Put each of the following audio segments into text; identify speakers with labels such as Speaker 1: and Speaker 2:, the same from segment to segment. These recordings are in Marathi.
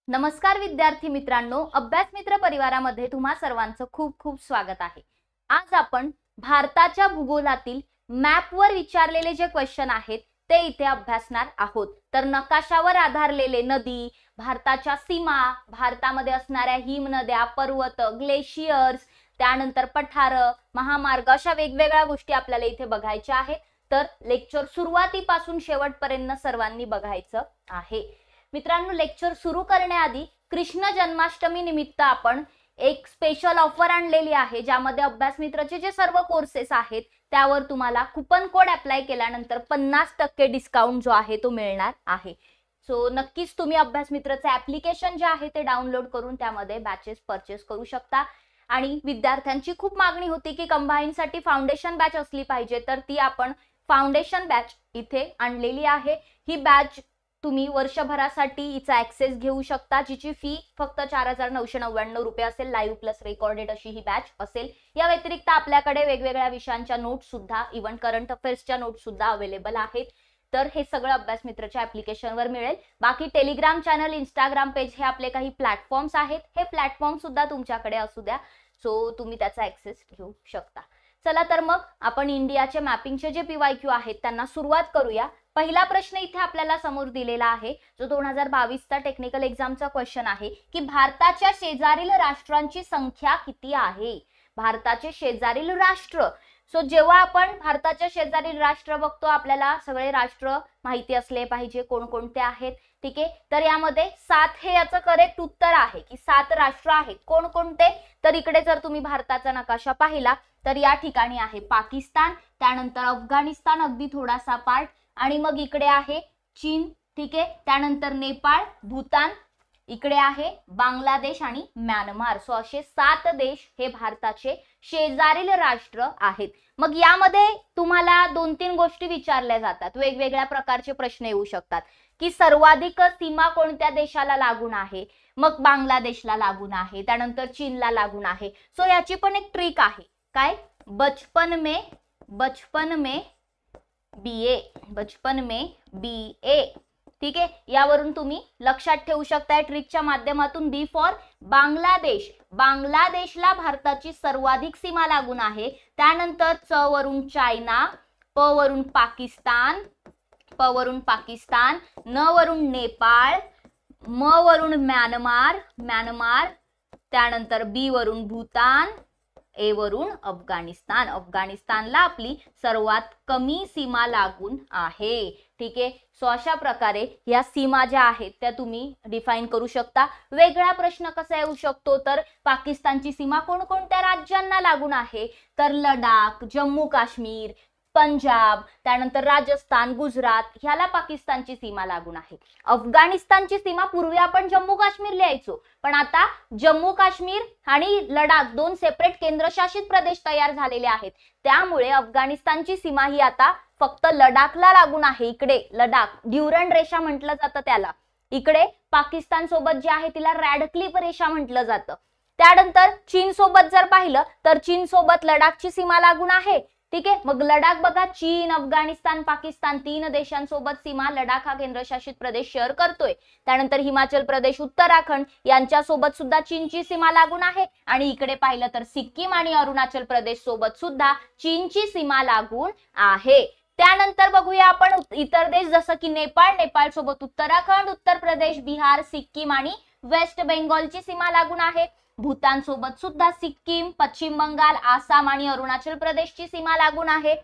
Speaker 1: नमस्कार विद्यार्थी मित्रांनो, अभ्यास मित्र परिवारामध्ये तुम्हा सर्वांचं खूप खूप स्वागत आहे। आज आपण भारताच्या भूगोलातील मॅपवर विचारलेले जे क्वेश्चन आहेत ते इथे अभ्यासणार आहोत। तर नकाशावर आधारलेले नदी, भारताच्या सीमा, भारतामध्ये असणाऱ्या हिमनद्या, पर्वत, ग्लेशियर्स, त्यानंतर पठार, महामार्ग अशा वेगवेगळ्या गोष्टी आपल्याला इथे बघायच्या आहेत। तर लेक्चर सुरुवातीपासून शेवटपर्यंत सर्वांनी बघायचं आहे। मित्रांनो, लेक्चर सुरू करण्याआधी कृष्ण जन्माष्टमी निमित्त आपण एक स्पेशल ऑफर आणलेली आहे, ज्यामध्ये अभ्यास मित्रचे जे सर्व कोर्सेस आहेत त्यावर तुम्हाला कुपन कोड अप्लाय केल्यानंतर 50% डिस्काउंट जो आहे तो मिळणार आहे। सो नक्कीच तुम्ही अभ्यास मित्रचे ऍप्लिकेशन जे आहे ते डाउनलोड करून त्यामध्ये बॅचेस परचेस करू शकता। आणि विद्यार्थ्यांची खूप मागणी होती की कंबाईन साठी फाउंडेशन बॅच असली पाहिजे, तर ती आपण फाउंडेशन बॅच इथे आणलेली आहे। ही बॅच तुम्ही वर्षभरासाठी हिचा ऍक्सेस घेऊ शकता, जिची फी फक्त 4999 रुपये असेल। लाईव्ह प्लस रेकॉर्डेड अशी ही बॅच असेल। या व्यतिरिक्त आपल्याकडे वेगवेगळ्या विषयांच्या नोट्स सुद्धा, इव्हन करंट अफेअर्सच्या नोट्स सुद्धा अवेलेबल आहेत। तर हे सगळं अभ्यास मित्रच्या ऍप्लिकेशनवर मिळेल। बाकी टेलिग्राम चॅनल, इंस्टाग्राम पेज हे आपले काही प्लॅटफॉर्म्स आहेत, हे प्लॅटफॉर्म सुद्धा तुमच्याकडे असू द्या, सो तुम्ही त्याचा ऍक्सेस घेऊ शकता। चला तर मग आपण इंडियाचे मॅपिंगचे जे PYQ आहेत त्यांना सुरुवात करूया। पहिला प्रश्न इथे आपल्याला समोर दिलेला आहे, जो 2022 चा टेक्निकल एग्जामचा क्वेश्चन आहे की भारताच्या शेजारील राष्ट्रांची संख्या किती आहे। भारताचे शेजारील राष्ट्र, सो जेव्हा आपण भारताच्या शेजारील राष्ट्र बघतो आपल्याला सगळे राष्ट्र माहिती असले पाहिजे कोणकोणते आहेत, ठीक आहे। तर यामध्ये 7 हे याचं करेक्ट उत्तर आहे की 7 राष्ट्र आहेत। कोणकोणते, तर इकडे जर तुम्ही भारताचा नकाशा पाहिला तर या ठिकाणी आहे पाकिस्तान, त्यानंतर अफगाणिस्तान अगदी थोडासा पार्ट, आणि मग इकडे आहे चीन, ठीक आहे। त्यानंतर नेपाळ, भूतान, इकडे आहे बांगलादेश आणि म्यानमार। सो असे 7 देश हे भारताचे शेजारील राष्ट्र आहेत। मग यामध्ये तुम्हाला 2-3 गोष्टी विचारल्या जातात, वेगवेगळ्या प्रकारचे प्रश्न येऊ शकतात की सर्वाधिक सीमा कोणत्या देशाला लागून आहे, मग बांगलादेशला लागून आहे, त्यानंतर चीनला लागून आहे। सो याची पण एक ट्रिक आहे, काय, बचपन में BA, ठीक आहे। यावरून तुम्ही लक्षात ठेवू शकताय ट्रिकच्या माध्यमातून। बी फॉर बांगलादेश, बांगलादेशला भारताची सर्वाधिक सीमा लागून आहे। त्यानंतर च वरून चायना, प वरून पाकिस्तान, न वरून नेपाळ, म वरून म्यानमार, त्यानंतर बी वरून भूतान, ए वरून अफगाणिस्तान। अफगाणिस्तानला आपली सर्वात कमी सीमा लागून आहे, ठीक आहे। सो अशा प्रकारे या सीमा ज्या आहेत त्या तुम्ही डिफाइन करू शकता। वेगळा प्रश्न कसा येऊ शकतो, तर पाकिस्तानची सीमा कोणकोणत्या राज्यांना लागून आहे, तर लडाख, जम्मू काश्मीर, पंजाब, त्यानंतर राजस्थान, गुजरात ह्याला पाकिस्तानची सीमा लागून आहे। अफगाणिस्तानची सीमा पूर्वी आपण जम्मू काश्मीर लिहायचो, पण आता जम्मू काश्मीर आणि लडाख 2 सेपरेट केंद्रशासित प्रदेश तयार झालेले आहेत, त्यामुळे अफगाणिस्तानची सीमा ही आता फक्त लडाखला लागून आहे। इकडे लडाख ड्युरंड रेषा म्हटलं जातं त्याला, इकडे पाकिस्तान सोबत जे आहे तिला रॅडक्लिफ रेषा म्हटलं जातं। त्यानंतर चीन सोबत जर पाहिलं तर चीन सोबत लडाखची सीमा लागून आहे, ठीक आहे। मग लडाख बघा, चीन, अफगाणिस्तान, पाकिस्तान 3 देशांसोबत सीमा लडाख हा केंद्रशासित प्रदेश शेअर करतोय। त्यानंतर हिमाचल प्रदेश, उत्तराखंड यांच्यासोबत सुद्धा चीनची सीमा लागून आहे, आणि इकडे पाहिलं तर सिक्कीम आणि अरुणाचल प्रदेश सोबत सुद्धा चीनची सीमा लागून आहे। त्यानंतर बघूया आपण इतर देश, जसं की नेपाळ सोबत उत्तराखंड, उत्तर प्रदेश, बिहार, सिक्कीम आणि वेस्ट बेंगॉलची सीमा लागून आहे। भूतान सोबत सुद्धा सिक्कीम, पश्चिम बंगाल, आसाम आणि अरुणाचल प्रदेशची सीमा लागून आहे।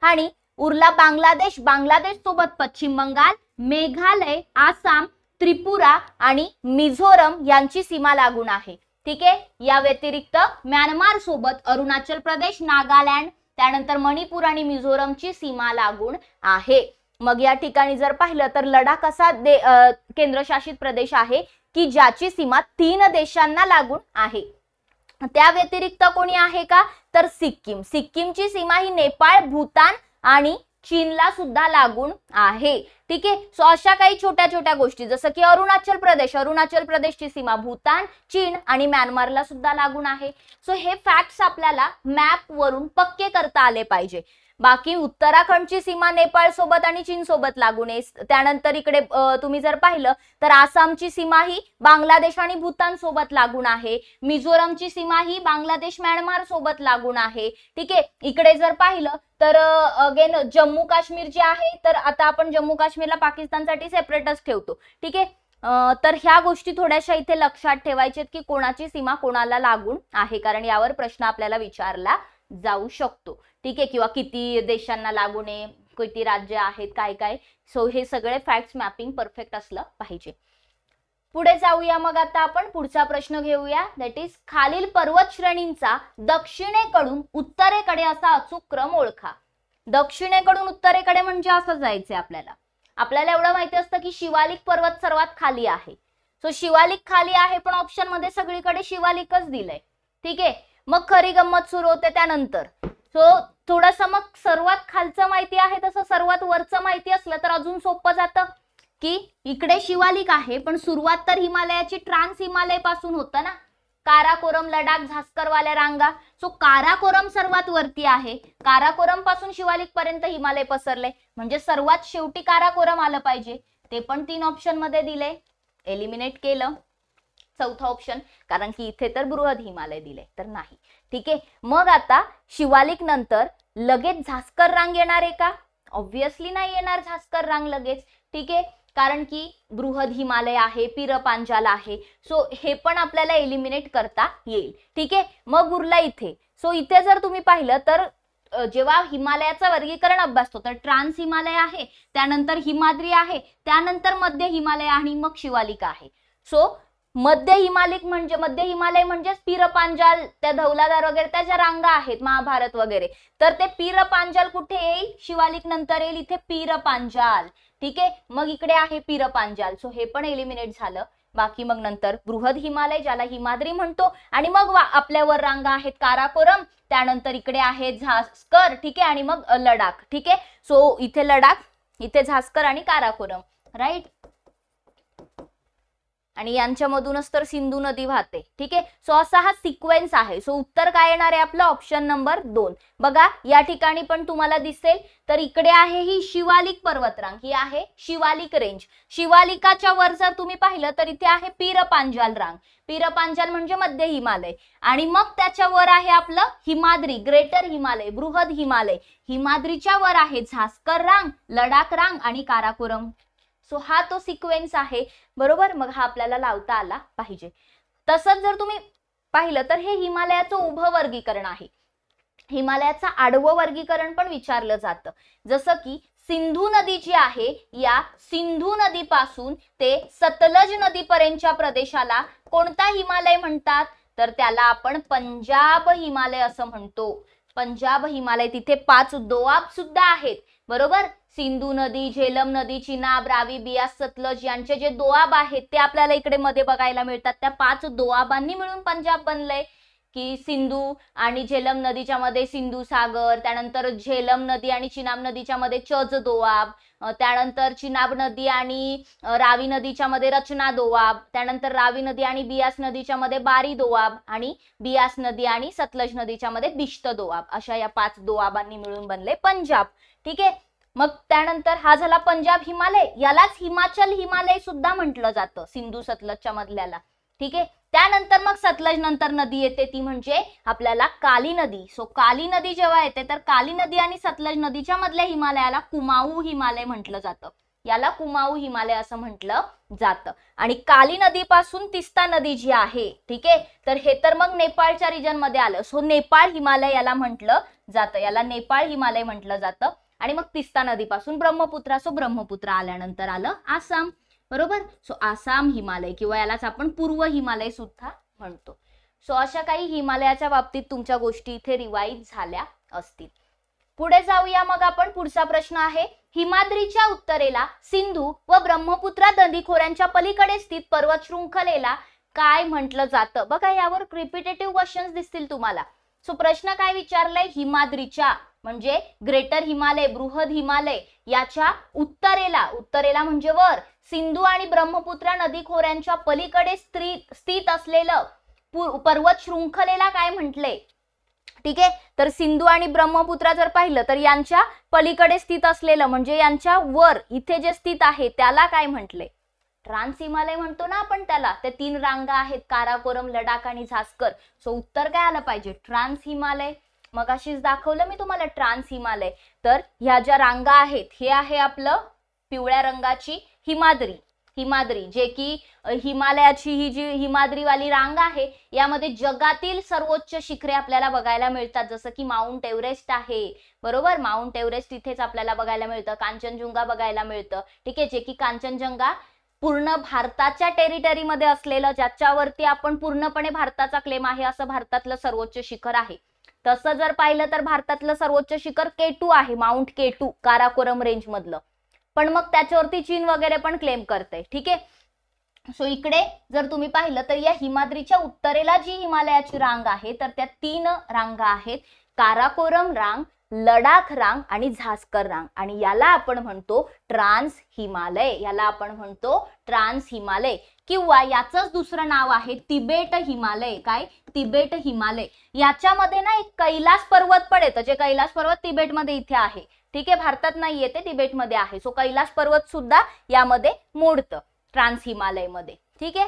Speaker 1: आणि उरला बांगलादेश सोबत पश्चिम बंगाल, मेघालय, आसाम, त्रिपुरा आणि मिझोरम यांची सीमा लागून आहे, ठीक आहे। या व्यतिरिक्त म्यानमार सोबत अरुणाचल प्रदेश, नागालँड, त्यानंतर मणिपूर आणि मिझोरमची सीमा लागून आहे। मग या ठिकाणी जर पाहिलं तर लडाख असा केंद्रशासित प्रदेश आहे की ज्याची सीमा 3 देशांना लागून आहे। त्या व्यतिरिक्त कोणी आहे का, तर सिक्कीमची सीमा ही नेपाळ, भूतान आणि चीनला सुद्धा लागून आहे, ठीक आहे। सो अशा काही छोट्या छोट्या गोष्टी, जसं की अरुणाचल प्रदेशची सीमा भूतान, चीन आणि म्यानमारला सुद्धा लागून आहे। सो हे फॅक्ट्स आपल्याला मॅप वरून पक्के करता आले पाहिजे। बाकी उत्तराखंडची सीमा नेपाळ सोबत आणि चीन सोबत लागून आहे. त्यानंतर इकडे तुम्ही जर पाहिलं तर आसामची सीमा ही बांगलादेश आणि भूतान सोबत लागून आहे. मिझोरमची सीमा ही बांगलादेश म्यानमार सोबत लागून आहे. ठीक आहे. इकडे जर पाहिलं तर अगेन जम्मू काश्मीर जे आहे, तर आता आपण जम्मू काश्मीरला पाकिस्तानसाठी सेपरेटच ठेवतो. ठीक आहे. तर ह्या गोष्टी थोड्याशा इथे लक्षात ठेवायच्यात की कोणाची सीमा कोणाला लागून आहे, कारण यावर प्रश्न आपल्याला विचारला जाऊ शकतो. ठीक आहे. किंवा किती देशांना लागून आहे, किती राज्य आहेत, काय काय. सो हे सगळे फॅक्ट्स मॅपिंग परफेक्ट असलं पाहिजे. पुढे जाऊया. मग आता आपण पुढचा प्रश्न घेऊया. दॅट इज खालील पर्वत श्रेणींचा दक्षिणेकडून उत्तरेकडे असा अचूक क्रम ओळखा. दक्षिणेकडून उत्तरेकडे म्हणजे असं जायचंय आपल्याला. आपल्याला एवढं माहिती असतं की शिवालिक पर्वत सर्वात खाली आहे. सो शिवालिक खाली आहे, पण ऑप्शन मध्ये सगळीकडे शिवालिकच दिलंय. ठीक आहे. मग खरी गंमत सुरू होते त्यानंतर. सो थोडस मग सर्वात खालचं माहिती आहे तसं सर्वात वरचं माहिती असलं तर अजून सोपं जातं की इकडे शिवालिक आहे, पण सुरुवात तर हिमालयाची ट्रान्स हिमालय पासून होतं ना. काराकोरम, लडाख, झास्करवाल्या रांगा. सो काराकोरम सर्वात वरती आहे. काराकोरम पासून शिवालिक पर्यंत हिमालय पसरले, म्हणजे सर्वात शेवटी काराकोरम आलं पाहिजे. ते पण 3 ऑप्शन मध्ये दिले, एलिमिनेट केलं चौथा ऑप्शन, कारण की इथे तर बृहद हिमालय दिले तर नाही. ठीक आहे. मग आता शिवालिक नंतर लगेच झास्कर रांग येणार आहे का? ऑब्विसली नाही येणार झास्कर रांग लगेच. ठीक आहे. कारण की बृहद हिमालय आहे, पीरपांजाल आहे. सो हे पण आपल्याला एलिमिनेट करता येईल. ठीक आहे. मग उरला इथे. सो इथे जर तुम्ही पाहिलं तर जेव्हा हिमालयाचं वर्गीकरण अभ्यासतो तर ट्रान्स हिमालय आहे, त्यानंतर हिमाद्री आहे, त्यानंतर मध्य हिमालय आणि मग शिवालिक आहे. सो मध्य हिमालय म्हणजे पीरपांजाल, त्या धौलाधार वगैरे त्या ज्या रांगा आहेत, महाभारत वगैरे, तर ते पीरपांजाल कुठे येईल? शिवालिक नंतर येईल इथे पीरपांजाल. ठीक आहे. मग इकडे आहे पीरपांजाल. सो हे पण एलिमिनेट झालं. बाकी मग नंतर बृहद हिमालय ज्याला हिमाद्री म्हणतो, आणि मग आपल्यावर रांगा आहेत काराकोरम, त्यानंतर इकडे आहे झास्कर. ठीक आहे. आणि मग लडाख. ठीक आहे. सो इथे लडाख, इथे झास्कर आणि काराकोरम. राईट. आणि यांच्यामधूनच तर सिंधू नदी वाहते. ठीक आहे. सो असा हा सिक्वेन्स आहे. सो उत्तर काय येणार आहे आपलं? Option number 2. बघा या ठिकाणी पण तुम्हाला दिसेल तर इकडे आहे ही शिवालिक पर्वतरांग, ही आहे शिवालिक रेंज. शिवालिकाच्या वर जर तुम्ही पाहिलं तर इथे आहे पीरपांजाल रांग. पीरपांजाल म्हणजे मध्य हिमालय, आणि मग त्याच्या वर आहे आपलं हिमाद्री, ग्रेटर हिमालय, बृहद हिमालय. हिमाद्रीच्या वर आहे झास्कर रांग, लडाख रांग आणि काराकोरम. सो हा तो सिक्वेन्स आहे. बरोबर. मग हा आपल्याला लावता आला पाहिजे. तसंच जर तुम्ही पाहिलं तर हे हिमालयाचं उभं वर्गीकरण आहे. हिमालयाचं आडवं वर्गीकरण पण विचारलं जातं. जसं की सिंधू नदी जी आहे, या सिंधू नदीपासून ते सतलज नदीपर्यंतच्या प्रदेशाला कोणता हिमालय म्हणतात? तर त्याला आपण पंजाब हिमालय असं म्हणतो. पंजाब हिमालय. तिथे 5 दोआब सुद्धा आहेत. बरोबर. सिंधू नदी, झेलम नदी, चिनाब, रावी, बियास, सतलज यांचे जे दोआब आहेत ते आपल्याला इकडे मध्ये बघायला मिळतात. त्या 5 दोआबांनी मिळून पंजाब बनलंय. की सिंधू आणि झेलम नदीच्या मध्ये सिंधू सागर, त्यानंतर झेलम नदी आणि चिनाब नदीच्या मध्ये चज दोआब, त्यानंतर चिनाब नदी आणि रावी नदीच्या मध्ये रचना दोआब, त्यानंतर रावी नदी आणि बियास नदीच्या मध्ये बारी दोआब, आणि बियास नदी आणि सतलज नदीच्या मध्ये बिश्त दोआब. अशा या 5 दोआबांनी मिळून बनले पंजाब. ठीक आहे. मग त्यानंतर हा झाला पंजाब हिमालय. यालाच हिमाचल हिमालय सुद्धा म्हटलं जातं सिंधू सतलजच्या मधल्याला. ठीक आहे. त्यानंतर मग सतलज नंतर नदी येते, ती म्हणजे आपल्याला काली नदी. सो काली नदी जेव्हा येते तर काली नदी आणि सतलज नदीच्या मधल्या हिमालयाला कुमाऊ हिमालय म्हटलं जातं. याला कुमाऊ हिमालय असं म्हटलं जातं. आणि काली नदीपासून तिस्ता नदी जी आहे, ठीक आहे, तर हे तर मग नेपाळच्या रिजन मध्ये आलं. सो नेपाळ हिमालय याला म्हटलं जातं. याला नेपाळ हिमालय म्हटलं जातं. आणि मग तिस्ता नदीपासून ब्रह्मपुत्रा. सो ब्रह्मपुत्रा आल्यानंतर आलं आसाम. बरोबर. सो आसाम हिमालय किंवा यालाच आपण पूर्व हिमालय सुद्धा म्हणतो. सो अशा काही हिमालयाच्या बाबतीत तुमच्या गोष्टी इथे रिवाईज झाल्या असतील. पुढे जाऊया. मग आपण पुढचा प्रश्न आहे, हिमाद्रीच्या उत्तरेला सिंधू व ब्रह्मपुत्रा नदीखोऱ्यांच्या पलीकडे स्थित पर्वत शृंखलेला काय म्हटलं जातं? बघा यावर रिपीटेटिव्ह क्वेश्चन्स दिसतील तुम्हाला. सो प्रश्न काय विचारलाय? हिमाद्रीच्या म्हणजे ग्रेटर हिमालय, बृहद हिमालय याच्या उत्तरेला म्हणजे वर, सिंधू आणि ब्रह्मपुत्रा नदी खोऱ्यांच्या पलीकडे स्थित असलेलं पर्वत शृंखलेला काय म्हटले? ठीक आहे. तर सिंधू आणि ब्रह्मपुत्रा जर पाहिलं तर यांच्या पलीकडे स्थित असलेलं म्हणजे यांच्या वर इथे जे स्थित आहे त्याला काय म्हटले, ट्रान्स हिमालय म्हणतो ना आपण त्याला. ते 3 रांगा आहेत, काराकोरम, लडाख आणि झास्कर. सो उत्तर काय आलं पाहिजे, ट्रान्स हिमालय. मग अशीच दाखवलं मी तुम्हाला ट्रान्स हिमालय. तर ह्या ज्या रांगा आहेत हे आहे आपलं पिवळ्या रंगाची हिमाद्री. हिमाद्री जे की हिमालयाची ही जी हिमाद्रीवाली रांग आहे यामध्ये जगातील सर्वोच्च शिखरे आपल्याला बघायला मिळतात, जसं की माउंट एव्हरेस्ट आहे, बरोबर. माउंट एव्हरेस्ट इथेच आपल्याला बघायला मिळतं. कांचनजुंगा बघायला मिळतं, ठीक आहे. जे की कांचनजंगा पूर्ण भारताच्या टेरिटरीमध्ये असलेलं, ज्याच्यावरती आपण पूर्णपणे भारताचा क्लेम आहे असं भारतातलं सर्वोच्च शिखर आहे. तसं जर पाहिलं तर भारतातलं सर्वोच्च शिखर K2 आहे, माउंट K2 काराकोरम रेंज मधलं. पण मग त्याच्यावरती चीन वगैरे पण क्लेम करते, ठीक आहे. सो इकडे जर तुम्ही पाहिलं तर या हिमाद्रीच्या उत्तरेला जी हिमालयाची रांग आहे तर त्या 3 रांगा आहेत, काराकोरम रांग, लडाख रांग आणि झास्कर रांग. आणि याला आपण म्हणतो ट्रान्स हिमालय. याला आपण म्हणतो ट्रान्स हिमालय किंवा याचंच दुसरं नाव आहे तिबेट हिमालय. काय, तिबेट हिमालय. याच्यामध्ये ना एक कैलास पर्वत पण येतं, जे कैलास पर्वत तिबेटमध्ये इथे आहे, ठीक आहे. भारतात नाहीये, ते तिबेटमध्ये आहे. सो कैलास पर्वत सुद्धा यामध्ये मोडतं ट्रान्स हिमालय मध्ये, ठीक आहे.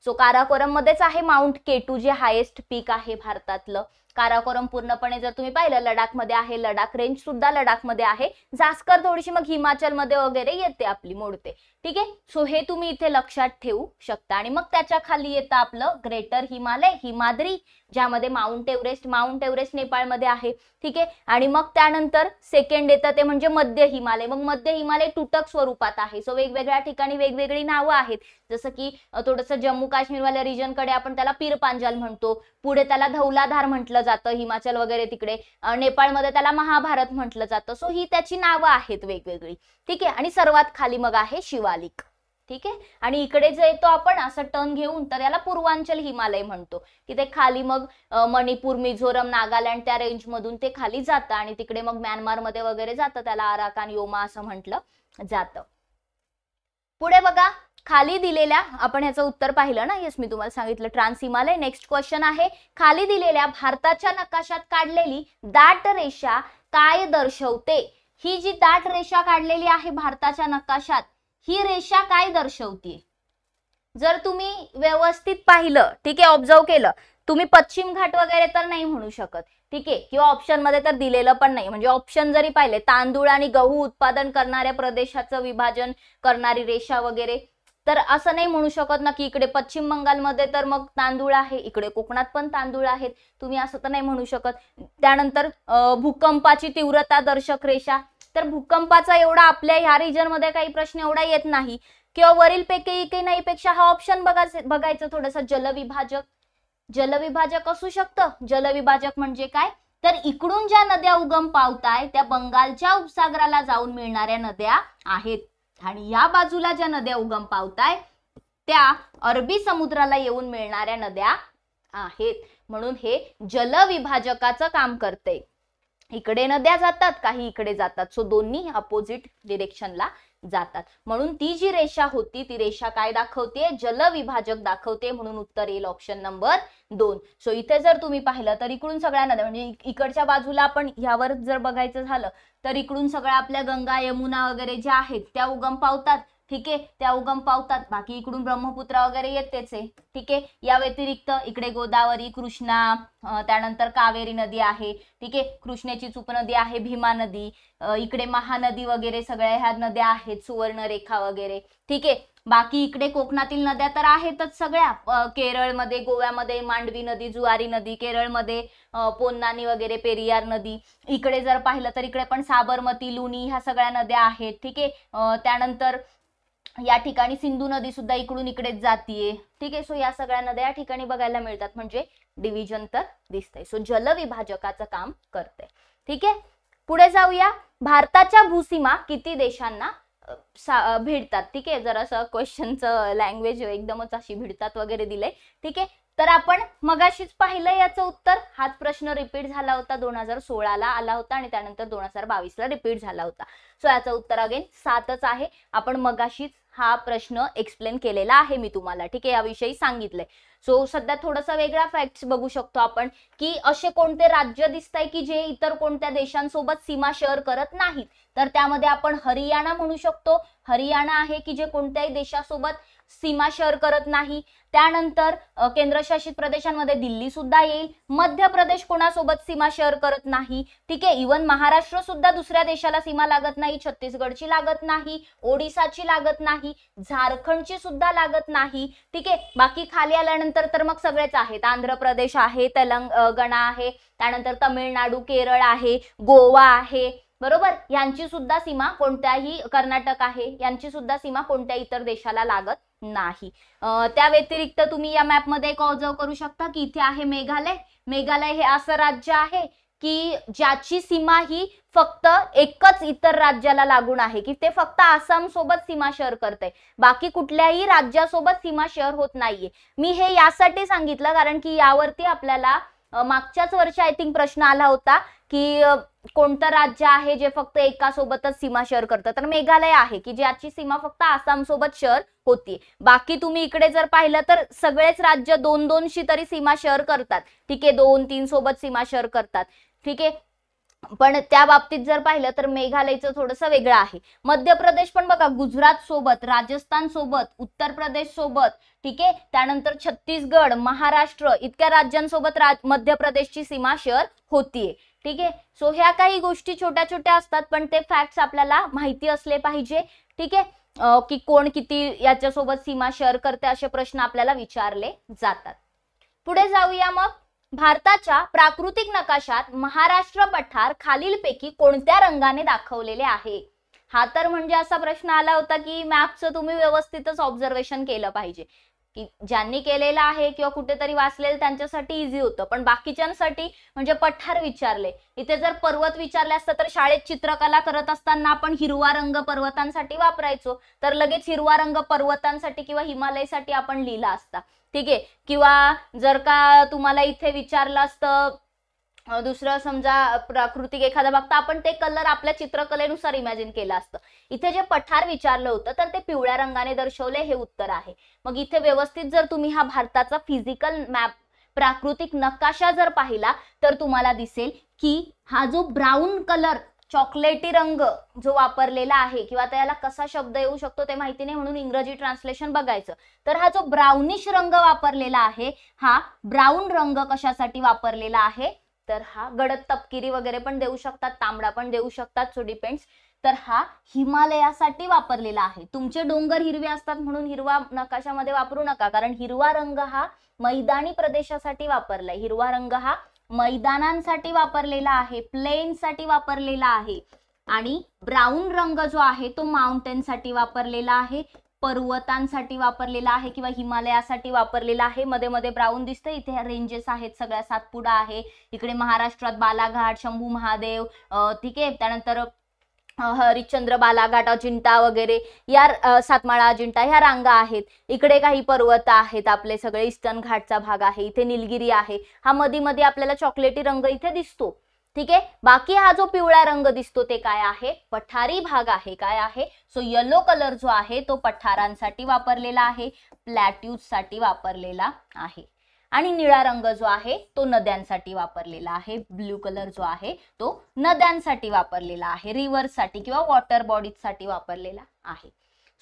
Speaker 1: सो काराकोरम मध्येच आहे माउंट K2 जे हायेस्ट पीक आहे भारतातलं. काराकोरम पूर्णपणे जर तुम्ही पाहिलं लडाख मध्ये आहे, लडाख रेंज सुद्धा लडाख मध्ये आहे. झास्कर थोडीशी मग हिमाचल मध्ये वगैरे येते आपली, मोडते, ठीक आहे. सो हे तुम्ही इथे लक्षात ठेवू शकता. आणि मग त्याच्या खाली येतं आपलं ग्रेटर हिमालय, हिमाद्री, ज्यामध्ये माउंट एव्हरेस्ट नेपाळमध्ये आहे, ठीक आहे. आणि मग त्यानंतर सेकंड येतं ते म्हणजे मध्य हिमालय. मग मध्य हिमालय तुटक स्वरूपात आहे. सो वेगवेगळ्या ठिकाणी वेगवेगळी नावं आहेत, जसं की थोडंसं जम्मू काश्मीरवाल्या रिजन कडे आपण त्याला पीर पांजाल म्हणतो, पुढे त्याला धौलाधार म्हटलं जातं, हिमाचल वगैरे तिकडे, नेपाळमध्ये त्याला महाभारत म्हटलं जातं. सो ही त्याची नावं आहेत वेगवेगळी, ठीक आहे. आणि सर्वात खाली मग आहे शिवालिक, ठीक आहे. आणि इकडे जे येतो आपण असं टर्न घेऊन तर याला पूर्वांचल हिमालय म्हणतो, की ते खाली मग मणिपूर, मिझोरम, नागालँड त्या रेंज मधून ते खाली जातं आणि तिकडे मग म्यानमार मध्ये वगैरे जातं, त्याला अराकान योमा असं म्हटलं जातं. पुढे बघा खाली दिलेल्या, आपण ह्याचं उत्तर पाहिलं ना, येस मी तुम्हाला सांगितलं ट्रान्स हिमालय. नेक्स्ट क्वेश्चन आहे, खाली दिलेल्या भारताच्या नकाशात काढलेली दाट रेषा काय दर्शवते. ही जी दाट रेषा काढलेली आहे भारताच्या नकाशात, ही रेषा काय दर्शवते. जर तुम्ही व्यवस्थित पाहिलं, ठीक आहे, ऑब्झर्व केलं, तुम्ही पश्चिम घाट वगैरे तर नाही म्हणू शकत, ठीक आहे, किंवा ऑप्शन मध्ये तर दिलेलं पण नाही. म्हणजे ऑप्शन जरी पाहिले, तांदूळ आणि गहू उत्पादन करणाऱ्या प्रदेशाचं विभाजन करणारी रेषा वगैरे, तर असं नाही म्हणू शकत ना की इकडे पश्चिम बंगालमध्ये तर मग तांदूळ आहे, इकडे कोकणात पण तांदूळ आहेत, तुम्ही असं तर नाही म्हणू शकत. त्यानंतर भूकंपाची तीव्रता दर्शक रेषा, तर भूकंपाचा एवढा आपल्या ह्या रिजन मध्ये काही प्रश्न एवढा येत नाही. किंवा वरील पैकी नाही पेक्षा हा ऑप्शन बघायचं थोडंसं, जलविभाजक. जलविभाजक असू शकतं. जलविभाजक म्हणजे काय, तर इकडून ज्या नद्या उगम पावताय त्या बंगालच्या उपसागराला जाऊन मिळणाऱ्या नद्या आहेत आणि या बाजूला ज्या नद्या उगम पावताय त्या अरबी समुद्राला येऊन मिळणाऱ्या नद्या आहेत. म्हणून हे जलविभाजकाचं काम करते. इकडे नद्या जातात, काही इकडे जातात, सो दोन्ही अपोजिट डिरेक्शनला जातात. म्हणून ती जी रेषा होती ती रेषा काय दाखवते, जलविभाजक दाखवते. म्हणून उत्तर येईल ऑप्शन नंबर 2. सो इथे जर तुम्ही पाहिलं तर इकडून सगळ्या नद्या, म्हणजे इकडच्या बाजूला आपण ह्यावर जर बघायचं झालं तर इकडून सगळ्या आपल्या गंगा, यमुना वगैरे ज्या आहेत त्या उगम पावतात, ठीक आहे, त्या उगम पावतात. बाकी इकडून ब्रह्मपुत्रा वगैरे येतेच आहे, ठीक आहे. या व्यतिरिक्त इकडे गोदावरी, कृष्णा, त्यानंतर कावेरी नदी आहे, ठीक आहे, कृष्णेची चूप नदी आहे, भीमा नदी, इकडे महानदी वगैरे सगळ्या ह्या नद्या आहेत, सुवर्णरेखा वगैरे, ठीक आहे. बाकी इकडे कोकणातील नद्या तर आहेतच सगळ्या, केरळमध्ये, गोव्यामध्ये मांडवी नदी, जुआरी नदी, केरळमध्ये पोन्नानी वगैरे, पेरियार नदी. इकडे जर पाहिलं तर इकडे पण साबरमती, लुनी ह्या सगळ्या नद्या आहेत, ठीक आहे. त्यानंतर या ठिकाणी सिंधू नदी सुद्धा इकडून इकडेच जातीये, ठीक आहे. सो या सगळ्या नद्या या ठिकाणी बघायला मिळतात, म्हणजे डिव्हिजन तर दिसतंय. सो जलविभाजकाचं काम करते, ठीक आहे. पुढे जाऊया, भारताच्या भूसीमा किती देशांना भिडतात, ठीक आहे. जरासं क्वेश्चनचं लँग्वेज एकदमच अशी भिडतात वगैरे दिले, ठीक आहे. तर आपण मगाशीच पाहिलं याचं उत्तर, हाच प्रश्न रिपीट झाला होता, 2016ला आला होता आणि त्यानंतर 2022ला रिपीट झाला होता. सो याचं उत्तर अगेन 7च आहे. आपण मगाशीच हा प्रश्न एक्सप्लेन केलेला आहे मी तुम्हाला, ठीक आहे, याविषयी सांगितलंय. सो सध्या थोडासा वेगळा फॅक्ट्स बघू शकतो आपण की असे कोणते राज्य दिसतंय की जे इतर कोणत्या देशांसोबत सीमा शेअर करत नाहीत. तर त्यामध्ये आपण हरियाणा म्हणू शकतो. हरियाणा आहे की जे कोणत्याही देशासोबत सीमा शेअर करत नाही. त्यानंतर केंद्रशासित प्रदेशांमध्ये दिल्ली सुद्धा येईल. मध्य प्रदेश कोणासोबत सीमा शेअर करत नाही, ठीक आहे. इवन महाराष्ट्र सुद्धा दुसऱ्या देशाला सीमा लागत नाही. छत्तीसगडची लागत नाही, ओडिसाची लागत नाही, झारखंडची सुद्धा लागत नाही, ठीक आहे. बाकी खाली आल्यानंतर तर मग सगळेच आहेत. आंध्र प्रदेश आहे, तेलंगणा आहे, त्यानंतर तामिळनाडू, केरळ आहे, गोवा आहे, बरोबर. यांची सुद्धा सीमा कोणत्याही, कर्नाटक आहे, यांची सुद्धा सीमा कोणत्याही इतर देशाला लागत नाही. त्या व्यतिरिक्त तुम्ही या मॅप मध्ये एक ऑब्झर्व करू शकता की इथे आहे मेघालय. मेघालय हे असं राज्य आहे की ज्याची सीमा ही फक्त एकच इतर राज्याला लागून आहे, की ते फक्त आसाम सोबत सीमा शेअर करते, बाकी कुठल्याही राज्यासोबत सीमा शेअर होत नाहीये. मी हे यासाठी सांगितलं कारण की यावरती आपल्याला मागच्याच वर्षी आय थिंक प्रश्न आला होता की कोणतं राज्य आहे जे फक्त एका सोबतच सीमा शेअर करतं. तर मेघालय आहे की ज्याची सीमा फक्त आसाम सोबत शेअर होती. बाकी तुम्ही इकडे जर पाहिलं तर सगळेच राज्य 2-2शी तरी सीमा शेअर करतात, ठीक आहे, 2-3 सोबत सीमा शेअर करतात, ठीक आहे. पण त्या बाबतीत जर पाहिलं तर मेघालयचं थोडंसं वेगळं आहे. मध्य प्रदेश पण बघा गुजरात सोबत, राजस्थान सोबत, उत्तर प्रदेश सोबत, ठीक आहे, त्यानंतर छत्तीसगड, महाराष्ट्र इतक्या राज्यांसोबत मध्य प्रदेशची सीमा शेअर होतीये, ठीक आहे. सो ह्या काही गोष्टी छोट्या छोट्या असतात पण ते फॅक्ट्स आपल्याला माहिती असले पाहिजे, ठीक आहे, की कोण किती याच्यासोबत सीमा शेअर करते असे प्रश्न आपल्याला विचारले जातात. पुढे जाऊया मग. भारताच्या प्राकृतिक नकाशात महाराष्ट्र पठार खालीलपैकी कोणत्या रंगाने दाखवलेले आहे? हा तर म्हणजे असा प्रश्न आला होता की मॅपचं तुम्ही व्यवस्थितच ऑब्झर्वेशन केलं पाहिजे, की ज्यांनी केलेलं आहे किंवा कुठेतरी वाचलेलं त्यांच्यासाठी इझी होतं, पण बाकीच्यांसाठी म्हणजे पठार विचारले. इथे जर पर्वत विचारले असतं तर शाळेत चित्रकला करत असताना आपण हिरवा रंग पर्वतांसाठी वापरायचो, तर लगेच हिरवा रंग पर्वतांसाठी किंवा हिमालयासाठी आपण लिहिला असता, ठीक आहे. किंवा जर का तुम्हाला इथे विचारलं असतं दुसरं समजा प्राकृतिक एखादा भाग, तर आपण ते कलर आपल्या चित्रकलेनुसार इमॅजिन केलं असतं. इथे जे पठार विचारलं होतं तर ते पिवळ्या रंगाने दर्शवले, हे उत्तर आहे. मग इथे व्यवस्थित जर तुम्ही हा भारताचा फिजिकल मॅप, प्राकृतिक नकाशा जर पाहिला तर तुम्हाला दिसेल की हा जो ब्राऊन कलर, चॉकलेटी रंग जो वापरलेला आहे, किंवा त्याला कसा शब्द येऊ शकतो ते माहिती नाही म्हणून इंग्रजी ट्रान्सलेशन बघायचं, तर हा जो ब्राउनिश रंग वापरलेला आहे, हा ब्राऊन रंग कशासाठी वापरलेला आहे, तर हा गडद तपकिरी वगैरे पण देऊ शकतात, तांबडा पण देऊ शकतात, सो डिपेंड्स. तर हा हिमालयासाठी वापरलेला आहे. तुमचे डोंगर हिरवे असतात म्हणून हिरवा नकाशामध्ये वापरू नका, कारण हिरवा रंग हा मैदानी प्रदेशासाठी वापरलाय. हिरवा रंग हा मैदानांसाठी वापरलेला आहे, प्लेन साठी वापरलेला आहे. आणि ब्राऊन रंग जो आहे तो माउंटेन साठी वापरलेला आहे, पर्वतांसाठी वापरलेला आहे किंवा हिमालयासाठी वापरलेला आहे. मध्ये मध्ये ब्राऊन दिसतं, इथे रेंजेस आहेत सगळ्या, सातपुडा आहे, इकडे महाराष्ट्रात बालाघाट, शंभू महादेव, ठीक आहे, त्यानंतर हरिश्चंद्र, बालाघाट, अजिंठा वगैरे या सातमाळा, अजिंठा ह्या रांगा आहेत. इकडे काही पर्वत आहेत आपले सगळे, ईस्टर्न घाटचा भाग आहे, इथे निलगिरी आहे. हा मध्ये मध्ये आपल्याला चॉकलेटी रंग इथे दिसतो, ठीक आहे. बाकी हा जो पिवळा रंग दिसतो ते काय आहे, पठारी भाग आहे. काय आहे, सो येलो कलर जो आहे तो पठारांसाठी वापरलेला आहे, प्लॅट्यूज साठी वापरलेला आहे. आणि निळा रंग जो आहे तो नद्यांसाठी वापरलेला आहे. ब्ल्यू कलर जो आहे तो नद्यांसाठी वापरलेला आहे, रिव्हर्ससाठी किंवा वॉटर बॉडीज साठी वापरलेला आहे.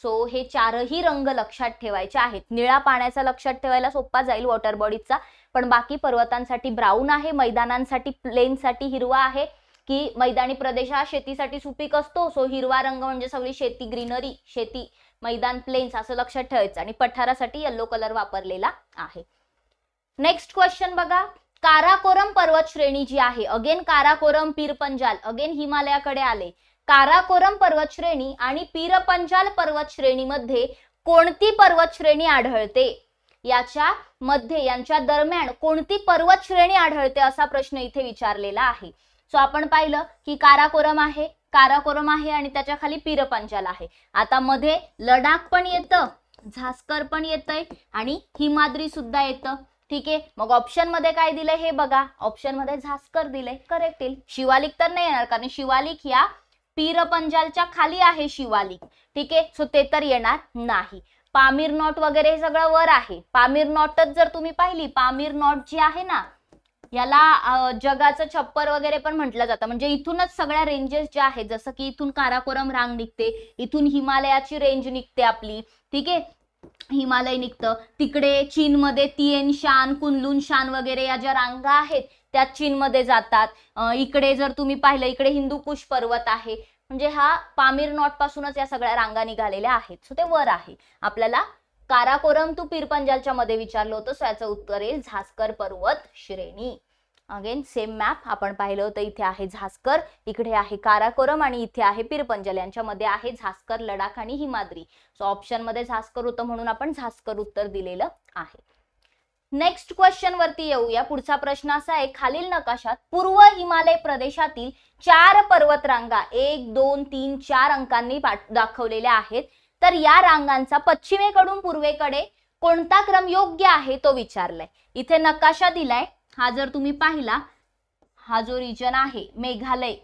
Speaker 1: सो हे चारही रंग लक्षात ठेवायचे आहेत. निळा पाण्याचा लक्षात ठेवायला सोपा जाईल, वॉटर बॉडीजचा, पण बाकी पर्वतांसाठी ब्राऊन आहे, मैदानांसाठी प्लेनसाठी हिरवा आहे, की मैदानी प्रदेश हा शेतीसाठी सुपीक असतो, सो हिरवा रंग म्हणजे सगळी शेती, ग्रीनरी, शेती, मैदान, प्लेन्स असं लक्षात ठेवायचं. आणि पठारासाठी येलो कलर वापरलेला आहे. नेक्स्ट क्वेश्चन बघा. काराकोरम पर्वत श्रेणी जी आहे, अगेन काराकोरम, पीर पंजाल, अगेन हिमालयाकडे आले. काराकोरम पर्वत श्रेणी आणि पीर पंजाल पर्वत श्रेणीमध्ये कोणती पर्वत श्रेणी आढळते? याच्या मध्ये, यांच्या दरम्यान कोणती पर्वत श्रेणी आढळते असा प्रश्न इथे विचारलेला आहे. सो आपण पाहिलं की काराकोरम आहे, काराकोरम आहे आणि त्याच्या खाली पीर पंजाल आहे. आता मध्ये लडाख पण येतं, झास्कर पण येतंय आणि हिमाद्री सुद्धा येतं, ठीक आहे. मग ऑप्शन मध्ये काय दिलंय हे बघा, ऑप्शन मध्ये झास्कर दिलंय, करेक्ट येईल. शिवालिक तर नाही येणार कारण शिवालिक या पीर पंजालच्या खाली आहे शिवालिक, ठीक आहे. सो ते तर येणार नाही. पामीर नॉट वगैरे हे सगळं वर आहे. पामीर नॉटच जर तुम्ही पाहिली, पामीर नॉट जी आहे ना, याला जगाचं छप्पर वगैरे पण म्हटलं जातं. म्हणजे इथूनच सगळ्या रेंजेस ज्या आहेत, जसं की इथून काराकोरम रांग निघते, इथून हिमालयाची रेंज निघते आपली, ठीक आहे, हिमालय निघतं. तिकडे चीनमध्ये तिएन शान, कुनलुन शान वगैरे या ज्या रांगा आहेत त्या चीनमध्ये जातात. इकडे जर तुम्ही पाहिलं, इकडे हिंदुकुश पर्वत आहे. म्हणजे हा पामीर नॉट पासूनच या सगळ्या रांगा निघालेल्या आहेत. सो ते वर आहे. आपल्याला काराकोरम टू पीर पंजालच्या मध्ये विचारलं होतं, सो याचं उत्तर येईल झास्कर पर्वत श्रेणी. अगेन सेम मॅप आपण पाहिलं होतं. इथे आहे झास्कर, इकडे आहे काराकोरम आणि इथे आहे पीर पंजाल. यांच्यामध्ये आहे झास्कर, लडाख आणि हिमाद्री. सो ऑप्शन मध्ये झास्कर होतं म्हणून आपण झास्कर उत्तर दिलेलं आहे. नेक्स्ट क्वेश्चन वरती येऊया. पुढचा प्रश्न असा आहे, खालील नकाशात पूर्व हिमालय प्रदेशातील 4 पर्वतरांगा 1, 2, 3, 4 अंकांनी दाखवलेल्या आहेत. तर या रांगांचा पश्चिमेकडून पूर्वेकडे कोणता क्रम योग्य आहे तो विचारलाय. इथे नकाशा दिलाय. हा जर तुम्ही पाहिला, हा जो रिजन आहे मेघालय,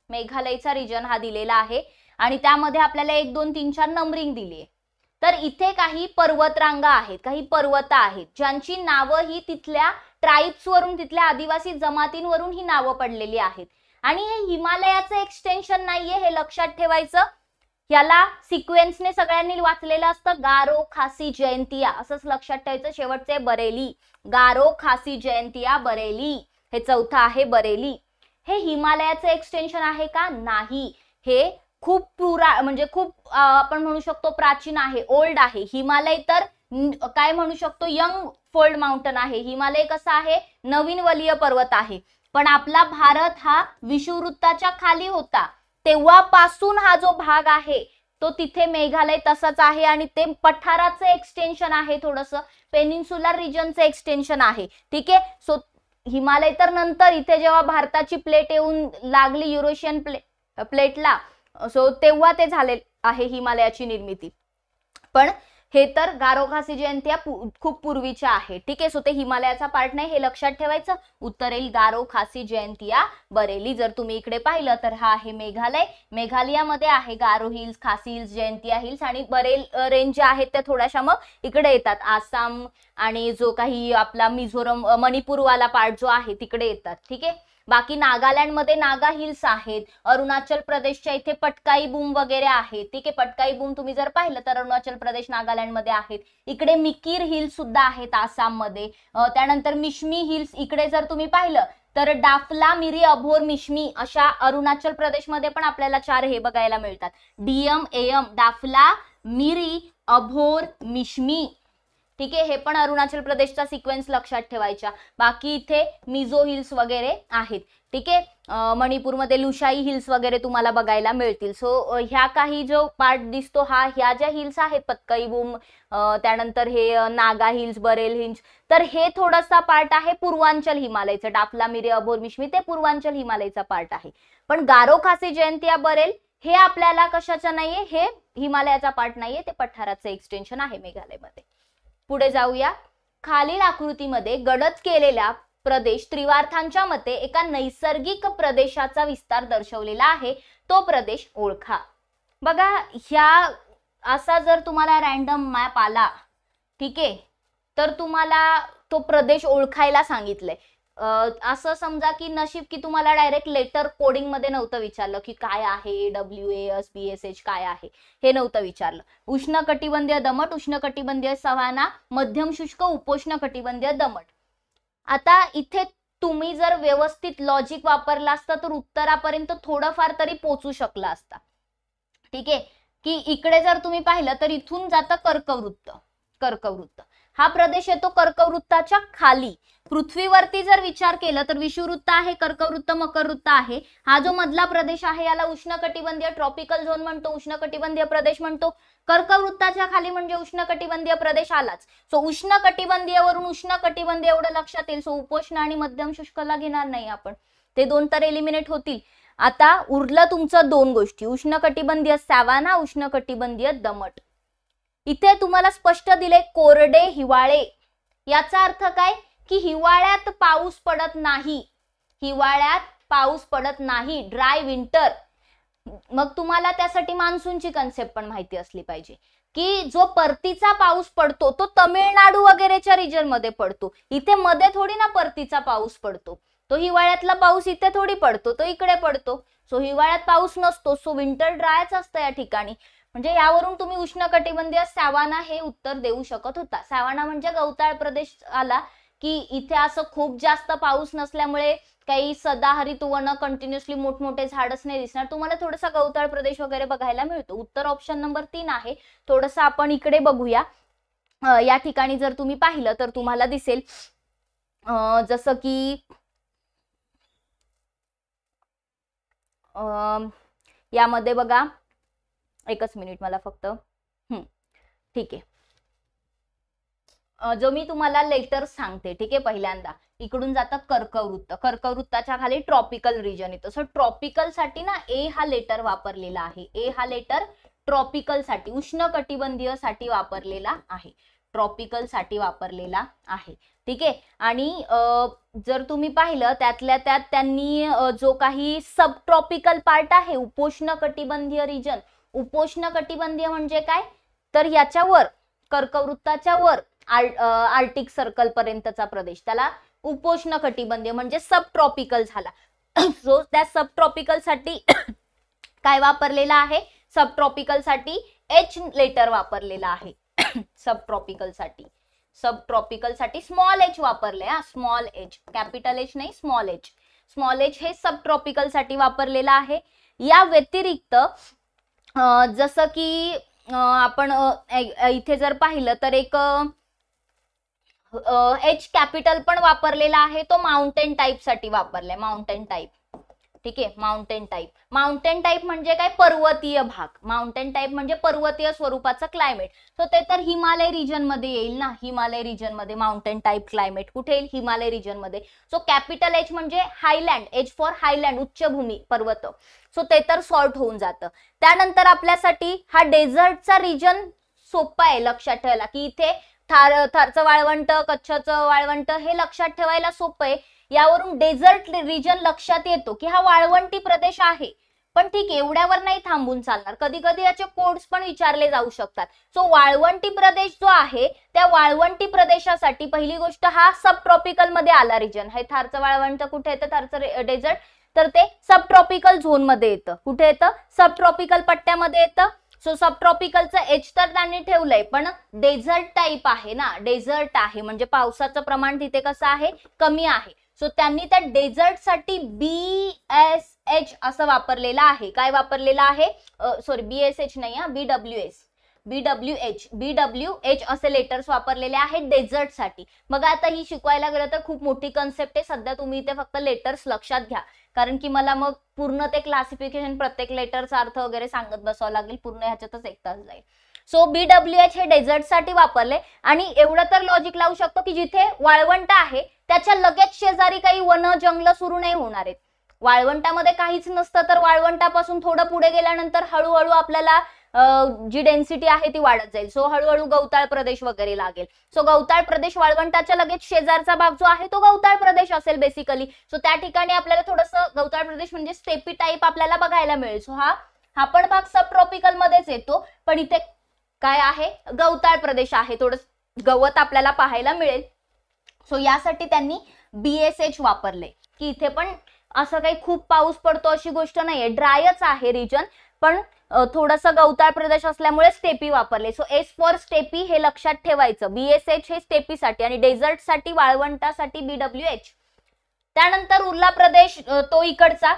Speaker 1: मेघालयचा रिजन हा दिलेला आहे आणि त्यामध्ये आपल्याला 1, 2, 3, 4 नंबरिंग दिली आहे. तर इथे काही पर्वतरांगा आहेत, काही पर्वत आहेत ज्यांची नावं ही तिथल्या ट्राइब्स वरून, तिथल्या आदिवासी जमातींवरून ही नावं पडलेली आहेत. आणि हे हिमालयाचं एक्सटेन्शन नाहीये, हे लक्षात ठेवायचं. याला सिक्वेन्सने सगळ्यांनी वाचलेलं असतं. गारो, खासी, जयंतिया असंच लक्षात ठेवायचं. शेवटचे बरेली, गारो, खासी, जयंतिया, बरेली. हे चौथं आहे बरेली. हे हिमालयाचं एक्सटेन्शन आहे का? नाही. हे खूप म्हणजे खूप आपण म्हणू शकतो प्राचीन आहे, ओल्ड आहे. हिमालय तर काय म्हणू शकतो, यंग फोल्ड माउंटन आहे. हिमालय कसा आहे, नवीन वलीय पर्वत आहे. पण आपला भारत हा विषुववृत्ताच्या खाली होता, तेव्हापासून हा जो भाग आहे तो तिथे मेघालय तसंच आहे आणि ते पठाराचं एक्सटेन्शन आहे, थोडंसं पेनिन्सुलर रिजनचं एक्सटेन्शन आहे, ठीक आहे. सो हिमालय तर नंतर, इथे जेव्हा भारताची प्लेट येऊन लागली युरोशियन प्लेटला, सो तेव्हा ते झाले आहे हिमालयाची निर्मिती. पण हे तर गारो, खासी, जयंतिया खूप पूर्वीच्या आहे, ठीक आहे. सो ते हिमालयाचा पार्ट नाही, हे लक्षात ठेवायचं. उत्तर येईल गारो, खासी, जयंतिया, बरेली. जर तुम्ही इकडे पाहिलं तर हा आहे मेघालय. मेघालयामध्ये आहे गारो हिल्स, खासी हिल्स, जयंतिया हिल्स आणि बरेल रेंज ज्या आहेत त्या थोड्याशा मग इकडे येतात. आसाम आणि जो काही आपला मिझोरम, मणिपूरवाला पार्ट जो आहे तिकडे येतात, ठीक आहे. बाकी नागालँड मध्ये नागा हिल्स आहेत. अरुणाचल प्रदेशच्या इथे पटकाई बूम वगैरे आहे, ठीक आहे. पटकाई बूम तुम्ही जर पाहिलं तर अरुणाचल प्रदेश, नागालँड मध्ये आहेत. इकडे मिकीर हिल्स सुद्धा आहेत आसाम मध्ये. त्यानंतर मिश्मी हिल्स इकडे जर तुम्ही पाहिलं तर डाफला, मिरी, अभोर, मिश्मी अशा अरुणाचल प्रदेश मध्ये पण आपल्याला 4 हे बघायला मिळतात. डीएम, एम, डाफला, मिरी, अभोर, मिश्मी, ठीक आहे. हे पण अरुणाचल प्रदेशचा सिक्वेन्स लक्षात ठेवायचा. बाकी इथे मिझो हिल्स वगैरे आहेत, ठीक आहे. मणिपूरमध्ये लुशाई हिल्स वगैरे तुम्हाला बघायला मिळतील. सो ह्या काही जो पार्ट दिसतो हा, ह्या ज्या हिल्स आहेत पतकाई बूम, त्यानंतर हे नागा हिल्स, बरेल हिल्स, तर हे थोडासा पार्ट आहे पूर्वांचल हिमालयचं. डाफला, मिरी, अभोर, मिश्मी ते पूर्वांचल हिमालयचा पार्ट आहे. पण गारो, खासी, जयंतिया, बरेल हे आपल्याला कशाचं नाहीये, हे हिमालयाचा पार्ट नाहीये, ते पठाराचं एक्सटेन्शन आहे मेघालयमध्ये. पुढे जाऊया. खालील आकृतीमध्ये गडद केलेला प्रदेश त्रिवार्थांच्या मते एका नैसर्गिक प्रदेशाचा विस्तार दर्शवलेला आहे, तो प्रदेश ओळखा. बघा, ह्या असा जर तुम्हाला रॅन्डम मॅप आला, ठीक आहे, तर तुम्हाला तो प्रदेश ओळखायला सांगितलंय. असं समजा की नशीब की तुम्हाला डायरेक्ट लेटर कोडिंग मध्ये नव्हतं विचारलं की काय आहे WASBSH काय आहे, हे नव्हतं विचारलं. उष्णकटिबंधीय दमट, उष्णकटिबंधीय सवाना, मध्यम शुष्क, उपोष्ण कटिबंधीय दमट. आता इथे तुम्ही जर व्यवस्थित लॉजिक वापरला असता तर उत्तरापर्यंत थोडंफार तरी पोहोचू शकला असता, ठीक आहे. की इकडे जर तुम्ही पाहिलं तर इथून जातं कर्कवृत्त. कर्कवृत्त हा प्रदेश येतो कर्कवृत्ताच्या खाली. पृथ्वीवरती जर विचार केला तर विषुववृत्त आहे, कर्कवृत्त, मकरवृत्त आहे. हा जो मधला प्रदेश आहे याला उष्णकटिबंधीय ट्रॉपिकल झोन म्हणतो, उष्णकटिबंधीय प्रदेश म्हणतो. कर्कवृत्ताच्या खाली म्हणजे उष्णकटिबंधीय प्रदेश आलाच. सो उष्णकटिबंधीय वरून उष्णकटिबंधीय एवढं लक्षात येईल. सो उपोष्ण आणि मध्यम शुष्कला घेणार नाही आपण, ते 2 तर एलिमिनेट होतील. आता उरलं तुमचं 2 गोष्टी, उष्णकटिबंधीय सॅवाना, उष्णकटिबंधीय दमट. इथे तुम्हाला स्पष्ट दिले कोरडे हिवाळे. याचा अर्थ काय की हिवाळ्यात पाऊस पडत नाही, हिवाळ्यात पाऊस पडत नाही, ड्राय विंटर. मग तुम्हाला त्यासाठी मान्सूनची कन्सेप्ट पण माहिती असली पाहिजे की जो परतीचा पाऊस पडतो तो तमिळनाडू वगैरेच्या रिजन मध्ये पडतो, इथे मध्ये थोडी ना परतीचा पाऊस पडतो, तो हिवाळ्यातला पाऊस इथे थोडी पडतो, तो इकडे पडतो. सो हिवाळ्यात पाऊस नसतो, सो विंटर ड्रायच असतं या ठिकाणी. म्हणजे यावरून तुम्ही उष्णकटिबंधीय सॅवाना हे उत्तर देऊ शकत होता. सॅवाना म्हणजे गवताळ प्रदेश आला की इथे असं खूप जास्त पाऊस नसल्यामुळे काही सदाहरित वन कंटिन्युअसली मोठमोठे झाडच नाही दिसणार, तुम्हाला थोडासा गवताळ प्रदेश वगैरे बघायला मिळतो. उत्तर ऑप्शन नंबर 3 आहे. थोडस आपण इकडे बघूया. या ठिकाणी जर तुम्ही पाहिलं तर तुम्हाला दिसेल जसं की यामध्ये बघा, एकच मिनिट मला फक्त, ठीक आहे. जो मी तुम्हाला लेटर सांगते, ठीक आहे, पहिल्यांदा इकडून जातं कर्कवृत्त, कर्कवृत्ताच्या खाली ट्रॉपिकल रिजन येतो. सो ट्रॉपिकल साठी ना ए हा लेटर वापरलेला आहे. ए हा लेटर ट्रॉपिकल साठी, उष्णकटिबंधीय साठी वापरलेला आहे, ट्रॉपिकल साठी वापरलेला आहे, ठीक आहे. आणि जर तुम्ही पाहिलं त्यातल्या त्यात त्यांनी जो काही सब ट्रॉपिकल पार्ट आहे, उपोष्ण कटिबंधीय रिजन, उपोष्ण कटिबंधीय म्हणजे काय तर याच्यावर कर्कवृत्ताच्या वर आर्टिक सर्कल पर्यंतचा प्रदेश, त्याला उपोष्ण कटिबंधीय म्हणजे सब ट्रॉपिकल झाला. सो त्या सब ट्रॉपिकल साठी काय वापरलेला आहे, सब ट्रॉपिकल साठी एच लेटर वापरलेला आहे. सब ट्रॉपिकल साठी स्मॉल एच वापरले, स्मॉल एच, कॅपिटल एच नाही, स्मॉल एच. स्मॉल एच हे सब ट्रॉपिकल साठी वापरलेला आहे. या व्यतिरिक्त जसं की आपण इथे जर पाहिलं तर एक एच कॅपिटल पण वापरलेला आहे, तो माउंटेन टाइप साठी वापरलाय, माउंटेन टाइप, ठीक आहे. माउंटेन टाइप, माउंटेन टाइप म्हणजे काय, पर्वतीय भाग. माउंटेन टाइप म्हणजे पर्वतीय स्वरूपाचं क्लायमेट. सो ते तर हिमालय रिजन मध्ये येईल ना, हिमालय रिजन मध्ये माउंटेन टाइप क्लायमेट कुठे येईल, हिमालय रिजन मध्ये. सो कॅपिटल एच म्हणजे हायलँड, एच फॉर हायलँड, उच्चभूमी, पर्वत. सो ते तर सॉर्ट होऊन जातं. त्यानंतर आपल्यासाठी हा डेझर्टचा रिजन सोपा आहे लक्षात ठेवायला, की इथे थारचं वाळवंट, कच्छचं वाळवंट हे लक्षात ठेवायला सोपं आहे. यावरून डेझर्ट रिजन लक्षात येतो की हा वाळवंटी प्रदेश आहे. पण ठीक आहे, एवढ्यावर नाही थांबून चालणार, कधी कधी याचे कोड्स पण विचारले जाऊ शकतात. सो वाळवंटी प्रदेश जो आहे त्या वाळवंटी प्रदेशासाठी पहिली गोष्ट हा सब ट्रॉपिकल मध्ये आला रिजन. हे थारचं वाळवंट कुठे येतं, थारचं डेझर्ट, तर ते सब ट्रॉपिकल झोन मध्ये येतं. कुठे येतं, सब ट्रॉपिकल पट्ट्यामध्ये येतं. सो सब ट्रॉपिकलचं एच तर त्यांनी ठेवलंय, पण डेझर्ट टाइप आहे ना, डेझर्ट आहे म्हणजे पावसाचं प्रमाण तिथे कसं आहे, कमी आहे. सो त्यांनी त्या डेझर्ट साठी BSH असं वापरलेलं आहे. काय वापरलेलं आहे, सॉरी BSH नाही, BWH असे लेटर्स वापरलेले आहेत डेझर्ट साठी. मग आता ही शिकवायला गेलं तर खूप मोठी कन्सेप्ट आहे. सध्या तुम्ही इथे फक्त लेटर्स लक्षात घ्या, कारण की मला मग पूर्ण ते क्लासिफिकेशन, प्रत्येक लेटरचा अर्थ वगैरे सांगत बसावं लागेल, पूर्ण ह्याच्यातच 1 तास जाईल. सो BWH हे डेझर्ट साठी वापरले. आणि एवढं तर लॉजिक लावू शकतो की जिथे वाळवंट आहे त्याच्या लगेच शेजारी काही वन जंगल सुरू नाही होणार आहेत. वाळवंटामध्ये काहीच नसतं तर वाळवंटापासून थोडं पुढे गेल्यानंतर हळूहळू आपल्याला जी डेन्सिटी आहे ती वाढत जाईल. सो हळूहळू गवताळ प्रदेश वगैरे लागेल. सो गवताळ प्रदेश वाळवंटाच्या लगेच शेजारचा भाग जो आहे तो गवताळ प्रदेश असेल बेसिकली. सो त्या ठिकाणी आपल्याला थोडंसं गवताळ प्रदेश म्हणजे स्टेपी टाइप आपल्याला बघायला मिळेल. सो हा पण भाग सब ट्रॉपिकल मध्येच येतो, पण इथे काय आहे, गवताळ प्रदेश आहे, थोडं गवत आपल्याला पाहायला मिळेल. सो यासाठी त्यांनी BSH वापरले की इथे पण असं काही खूप पाऊस पडतो अशी गोष्ट नाहीये, ड्रायच आहे रिजन, पण थोडासा गवताळ प्रदेश असल्यामुळे स्टेपी वापरले. सो एस फॉर स्टेपी हे लक्षात ठेवायचं. BSH हे स्टेपीसाठी आणि डेझर्ट साठी, वाळवंटासाठी BWH. त्यानंतर उरला प्रदेश तो इकडचा,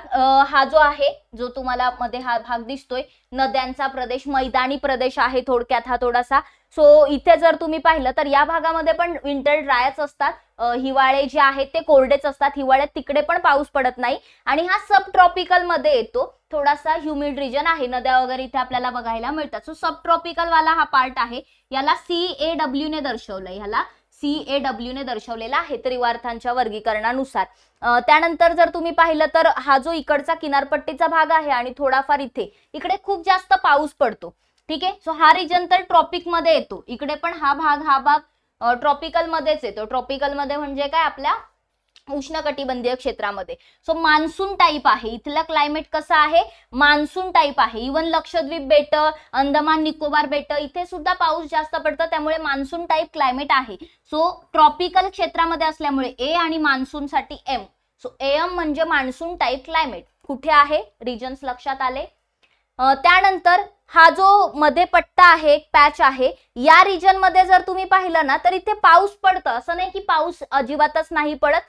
Speaker 1: हा जो आहे, जो तुम्हाला मध्ये हा भाग दिसतोय, नद्यांचा प्रदेश, मैदानी प्रदेश आहे थोडक्यात हा थोडासा. सो इथे जर तुम्ही पाहिलं तर या भागामध्ये पण विंटर ड्रायच असतात, हिवाळे जे आहेत ते कोरडेच असतात. हिवाळ्यात तिकडे पण पाऊस पडत नाही. आणि हा सब ट्रॉपिकल मध्ये येतो, थोडासा ह्युमिड रिजन आहे, नद्या वगैरे इथे आपल्याला बघायला मिळतात. सो सब ट्रॉपिकल वाला हा पार्ट आहे, याला CAW ने दर्शवलंय, ह्याला CAW ने दर्शवलेला आहे त्रिवार्थांच्या वर्गीकरणानुसार. त्यानंतर जर तुम्ही पाहिलं तर हा जो इकडचा किनारपट्टीचा भाग आहे आणि थोडाफार इकडे खूप जास्त पाऊस पडतो, ठीक आहे. सो हा रिजन तर ट्रॉपिक मध्ये येतो. इकडे पण हा भाग ट्रॉपिकल मध्येच येतो. ट्रॉपिकल मध्ये म्हणजे काय, आपल्या उष्णकटिबंधीय क्षेत्रामध्ये. सो मान्सून टाईप आहे, इथलं क्लायमेट कसं आहे, मान्सून टाईप आहे. इवन लक्षद्वीप बेट, अंदमान निकोबार बेट इथे सुद्धा पाऊस जास्त पडतं, त्यामुळे मान्सून टाईप क्लायमेट आहे. सो ट्रॉपिकल क्षेत्रामध्ये असल्यामुळे ए आणि मान्सून साठी एम. सो एम म्हणजे मान्सून टाईप क्लायमेट. कुठे आहे रिजन्स लक्षात आले. त्यानंतर हा जो मध्ये पट्टा आहे, एक पॅच आहे, या रिजन मध्ये जर तुम्ही पाहिलं ना तर इथे पाऊस पडतं. असं नाही की पाऊस अजिबातच नाही पडत,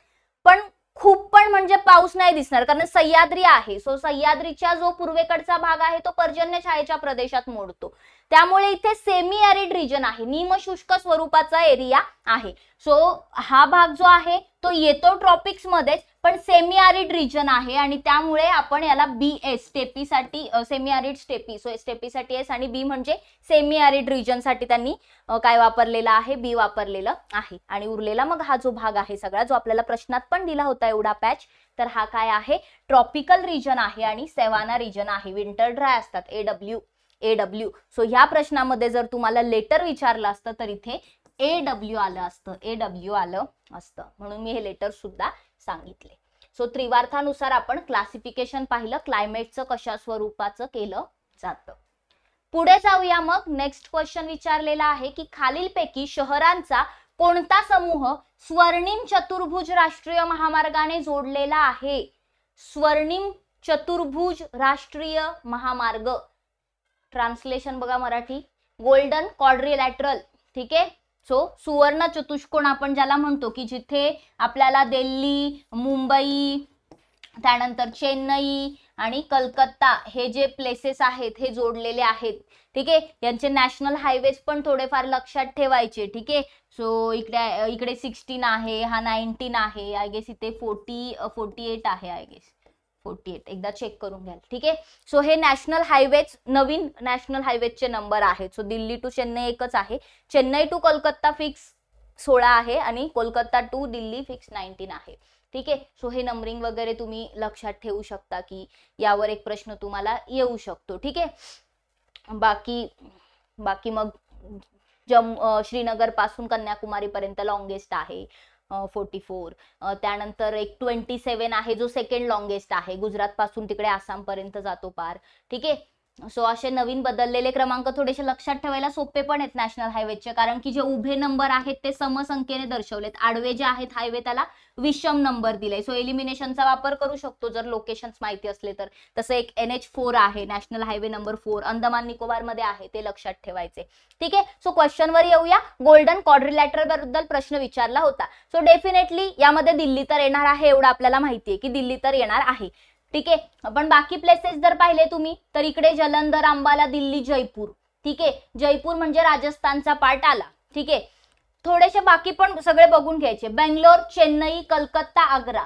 Speaker 1: पण खूप पण म्हणजे पाऊस नाही दिसणार, कारण सह्याद्री आहे. सो सह्याद्रीच्या जो पूर्वेकडचा भाग आहे तो पर्जन्य छायेच्या प्रदेशात मोडतो, त्यामुळे इथे सेमी ॲरिड रिजन आहे, निमशुष्क स्वरूपाचा एरिया आहे. सो हा भाग जो आहे तो येतो ट्रॉपिक्स मध्येच, पण सेमी ॲरिड रिजन आहे आणि त्यामुळे आपण याला BS स्टेपीसाठी, सेमी ॲरिड स्टेपी, सो स्टेपीसाठी एस आणि बी म्हणजे सेमी ॲरिड रिजन साठी त्यांनी काय वापरलेला आहे, बी वापरलेलं आहे. आणि उरलेला मग हा जो भाग आहे सगळा, जो आपल्याला प्रश्नात पण दिला होता एवढा पॅच, तर हा काय आहे, ट्रॉपिकल रिजन आहे आणि सेवाना रिजन आहे. विंटर ड्राय असतात, AW. सो ह्या प्रश्नामध्ये जर तुम्हाला लेटर विचारलं असतं तर इथे AW आलं असतं, म्हणून मी हे लेटर सुद्धा सांगितले. सो त्रिवार्थानुसार आपण क्लासिफिकेशन पाहिलं, क्लायमेटचं कशा स्वरूपाचं केलं जातं. पुढे जाऊया. मग नेक्स्ट क्वेश्चन विचारलेला आहे की खालीलपैकी शहरांचा कोणता समूह स्वर्णिम चतुर्भुज राष्ट्रीय महामार्गाने जोडलेला आहे. स्वर्णिम चतुर्भुज राष्ट्रीय महामार्ग, ट्रान्सलेशन बघा मराठी, गोल्डन क्वाड्रिलॅटरल. ठीक आहे. सो सुवर्ण चतुष्कोण आपण ज्याला म्हणतो, की जिथे आपल्याला दिल्ली, मुंबई, त्यानंतर चेन्नई आणि कलकत्ता हे जे प्लेसेस आहेत हे जोडलेले आहेत. ठीक आहे. यांचे नॅशनल हायवेज पण थोडेफार लक्षात ठेवायचे. ठीक आहे. सो इकडे 16 आहे, हा 19 आहे, आय गेस इथे 48 आहे, आय गेस 48, एकदा चेक करून घ्या. ठीक आहे. सो हे नॅशनल हायवेज, नवीन नॅशनल हायवेजचे नंबर आहेत. सो दिल्ली टू चेन्नई एकच आहे, चेन्नई टू कोलकाता फिक्स 16 आहे आणि कोलकाता टू दिल्ली फिक्स 19 आहे. ठीक आहे. सो हे नंबरिंग वगैरे तुम्ही लक्षात ठेवू शकता की यावर एक प्रश्न तुम्हाला येऊ शकतो. ठीक आहे. बाकी मग श्रीनगर पासून कन्याकुमारी पर्यंत लॉंगेस्ट आहे 44. त्यानंतर एक 27 आहे जो सेकंड लॉंगेस्ट आहे, गुजरात पासून तिकडे आसाम पर्यंत जातो पार. ठीक आहे. सो असे नवीन बदललेले क्रमांक थोडेसे लक्षात ठेवायला सोपे पण आहेत नॅशनल हायवेचे, कारण की जे उभे नंबर आहेत ते समसंख्येने दर्शवलेत, आडवे जे आहेत हायवे त्याला विषम नंबर दिलाय. सो एलिमिनेशनचा वापर करू शकतो जर लोकेशन्स माहिती असले तर. तसं एक NH4 आहे, national highway number 4, Andaman Nicobar मध्ये आहे, ते लक्षात ठेवायचे. ठीक आहे. सो क्वेश्चन वर येऊया. गोल्डन क्वाड्रिलॅटरल बद्दल प्रश्न विचारला होता. सो डेफिनेटली यामध्ये दिल्ली तर येणार आहे, एवढं आपल्याला माहिती आहे की दिल्ली तर येणार आहे. ठीक आहे. पण बाकी प्लेसेस जर पाहिले तुम्ही तर इकडे जलंधर, अंबाला, दिल्ली, जयपूर. ठीक आहे. जयपूर म्हणजे राजस्थानचा पार्ट आला. ठीक आहे. थोडेसे बाकी पण सगळे बघून घ्यायचे, बेंगलोर, चेन्नई, कलकत्ता, आग्रा.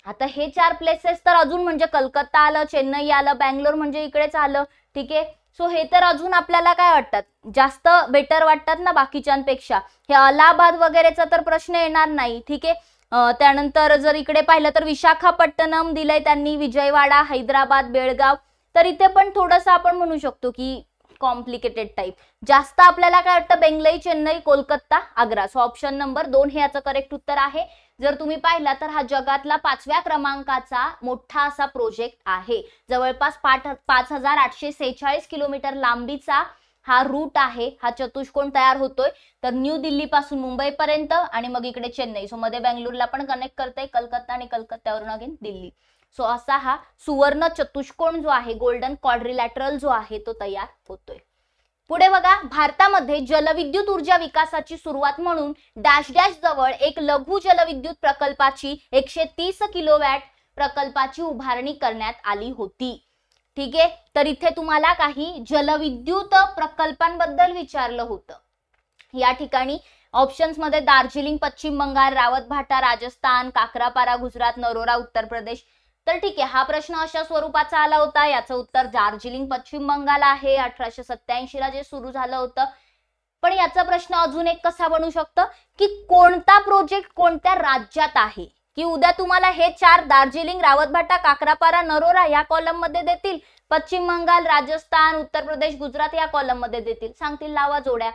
Speaker 1: आता हे 4 प्लेसेस तर अजून म्हणजे कलकत्ता आलं, चेन्नई आलं, बेंगलोर म्हणजे इकडेच आलं. ठीक आहे. सो हे तर अजून आपल्याला काय वाटतात, जास्त बेटर वाटतात ना बाकीच्यांपेक्षा. हे अलाहाबाद वगैरेचा तर प्रश्न येणार नाही. ठीक आहे. त्यानंतर जर इकडे पाहिलं तर विशाखापट्टणम दिलंय त्यांनी, विजयवाडा, हैदराबाद, बेळगाव. तर इथे पण थोडंसं आपण म्हणू शकतो की कॉम्प्लिकेटेड टाइप. जास्त आपल्याला काय वाटतं, Bangalore, Chennai, Kolkata, Agra. So option number 2 हे याचं करेक्ट उत्तर आहे. जर तुम्ही पाहिला तर हा जगातला 5व्या क्रमांकाचा मोठा असा प्रोजेक्ट आहे. जवळपास 5846 किलोमीटर लांबीचा हा रूट आहे, हा चतुष्कोण तयार होतोय. तर न्यू दिल्ली पासून मुंबई पर्यंत आणि मग इकडे चेन्नई. सो मध्ये बेंगळुरूला पण कनेक्ट करते कलकत्ता आणि कलकत्त्यावरून अगेन दिल्ली. सो असा हा सुवर्ण चतुष्कोण जो आहे, गोल्डन क्वाड्रिलॅटरल जो आहे तो तयार होतोय. पुढे बघा. भारतामध्ये जलविद्युत ऊर्जा विकासाची सुरुवात म्हणून डॅश डॅश जवळ एक लघु जलविद्युत प्रकल्पाची 130 किलोवॅट प्रकल्पाची उभारणी करण्यात आली होती. ठीक आहे. तर इथे तुम्हाला काही जलविद्युत प्रकल्पांबद्दल विचारलं होतं. या ठिकाणी ऑप्शन्स मध्ये दार्जिलिंग पश्चिम बंगाल, रावत भाटा राजस्थान, काकरापारा गुजरात, नरोरा उत्तर प्रदेश. तर ठीक आहे, हा प्रश्न अशा स्वरूपाचा आला होता. याचं उत्तर दार्जिलिंग पश्चिम बंगाल आहे. 1887 ला जे सुरू झालं होतं. पण याचा प्रश्न अजून एक कसा बनू शकतो की कोणता प्रोजेक्ट कोणत्या राज्यात आहे, की उद्या तुम्हाला हे 4 दार्जिलिंग, रावत भाटा, काकरापारा, नरोरा या कॉलम मध्ये देतील, पश्चिम बंगाल, राजस्थान, उत्तर प्रदेश, गुजरात या कॉलम मध्ये देतील, सांगतील लावा जोड्या.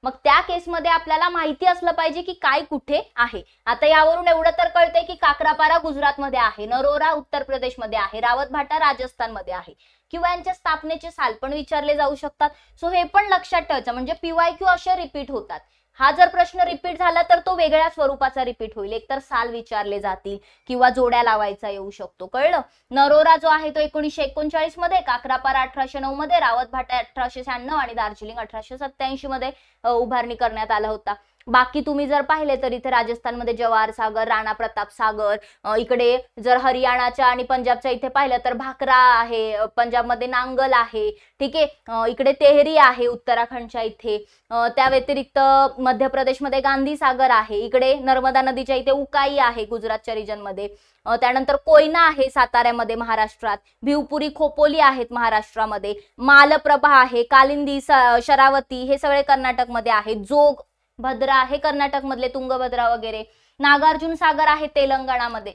Speaker 1: मग त्या केसमध्ये आपल्याला माहिती असलं पाहिजे की काय कुठे आहे. आता यावरून एवढं तर कळतंय की काकरापारा गुजरातमध्ये आहे, नरोरा उत्तर प्रदेशमध्ये आहे, रावतभाटा राजस्थानमध्ये आहे, किंवा यांच्या स्थापनेचे साल पण विचारले जाऊ शकतात. सो हे पण लक्षात ठेवायचं, म्हणजे PYQ असे रिपीट होतात. हा जर प्रश्न रिपीट झाला तर तो वेगळ्या स्वरूपाचा रिपीट होईल, एकतर साल विचारले जातील किंवा जोड्या लावायचा येऊ शकतो. कळलं? नरोरा जो आहे तो 1939 मध्ये, काकरापारा 1809 मध्ये, रावतभाटा 1896 आणि दार्जिलिंग 1887 मध्ये उभारणी करण्यात आला होता. बाकी तुम्ही जर पाहिले तर इथे राजस्थानमध्ये जवाहर सागर, राणा प्रताप सागर, इकडे जर हरियाणाच्या आणि पंजाबच्या इथे पाहिलं तर भाकरा आहे, पंजाबमध्ये नांगल आहे, ठीक आहे, इकडे तेहरी आहे उत्तराखंडच्या इथे, त्या व्यतिरिक्त मध्य प्रदेशमध्ये गांधी सागर आहे, इकडे नर्मदा नदीच्या इथे उकाई आहे गुजरातच्या रिजन मध्ये, त्यानंतर कोयना आहे साताऱ्यामध्ये महाराष्ट्रात, भिवपुरी खोपोली आहेत महाराष्ट्रामध्ये, मालप्रभा आहे, कालिंदी, शरावती हे सगळे कर्नाटकमध्ये आहे, जोग भद्रा हे कर्नाटक मधले, तुंगभद्रा वगैरे, नागार्जुन सागर आहे तेलंगणामध्ये.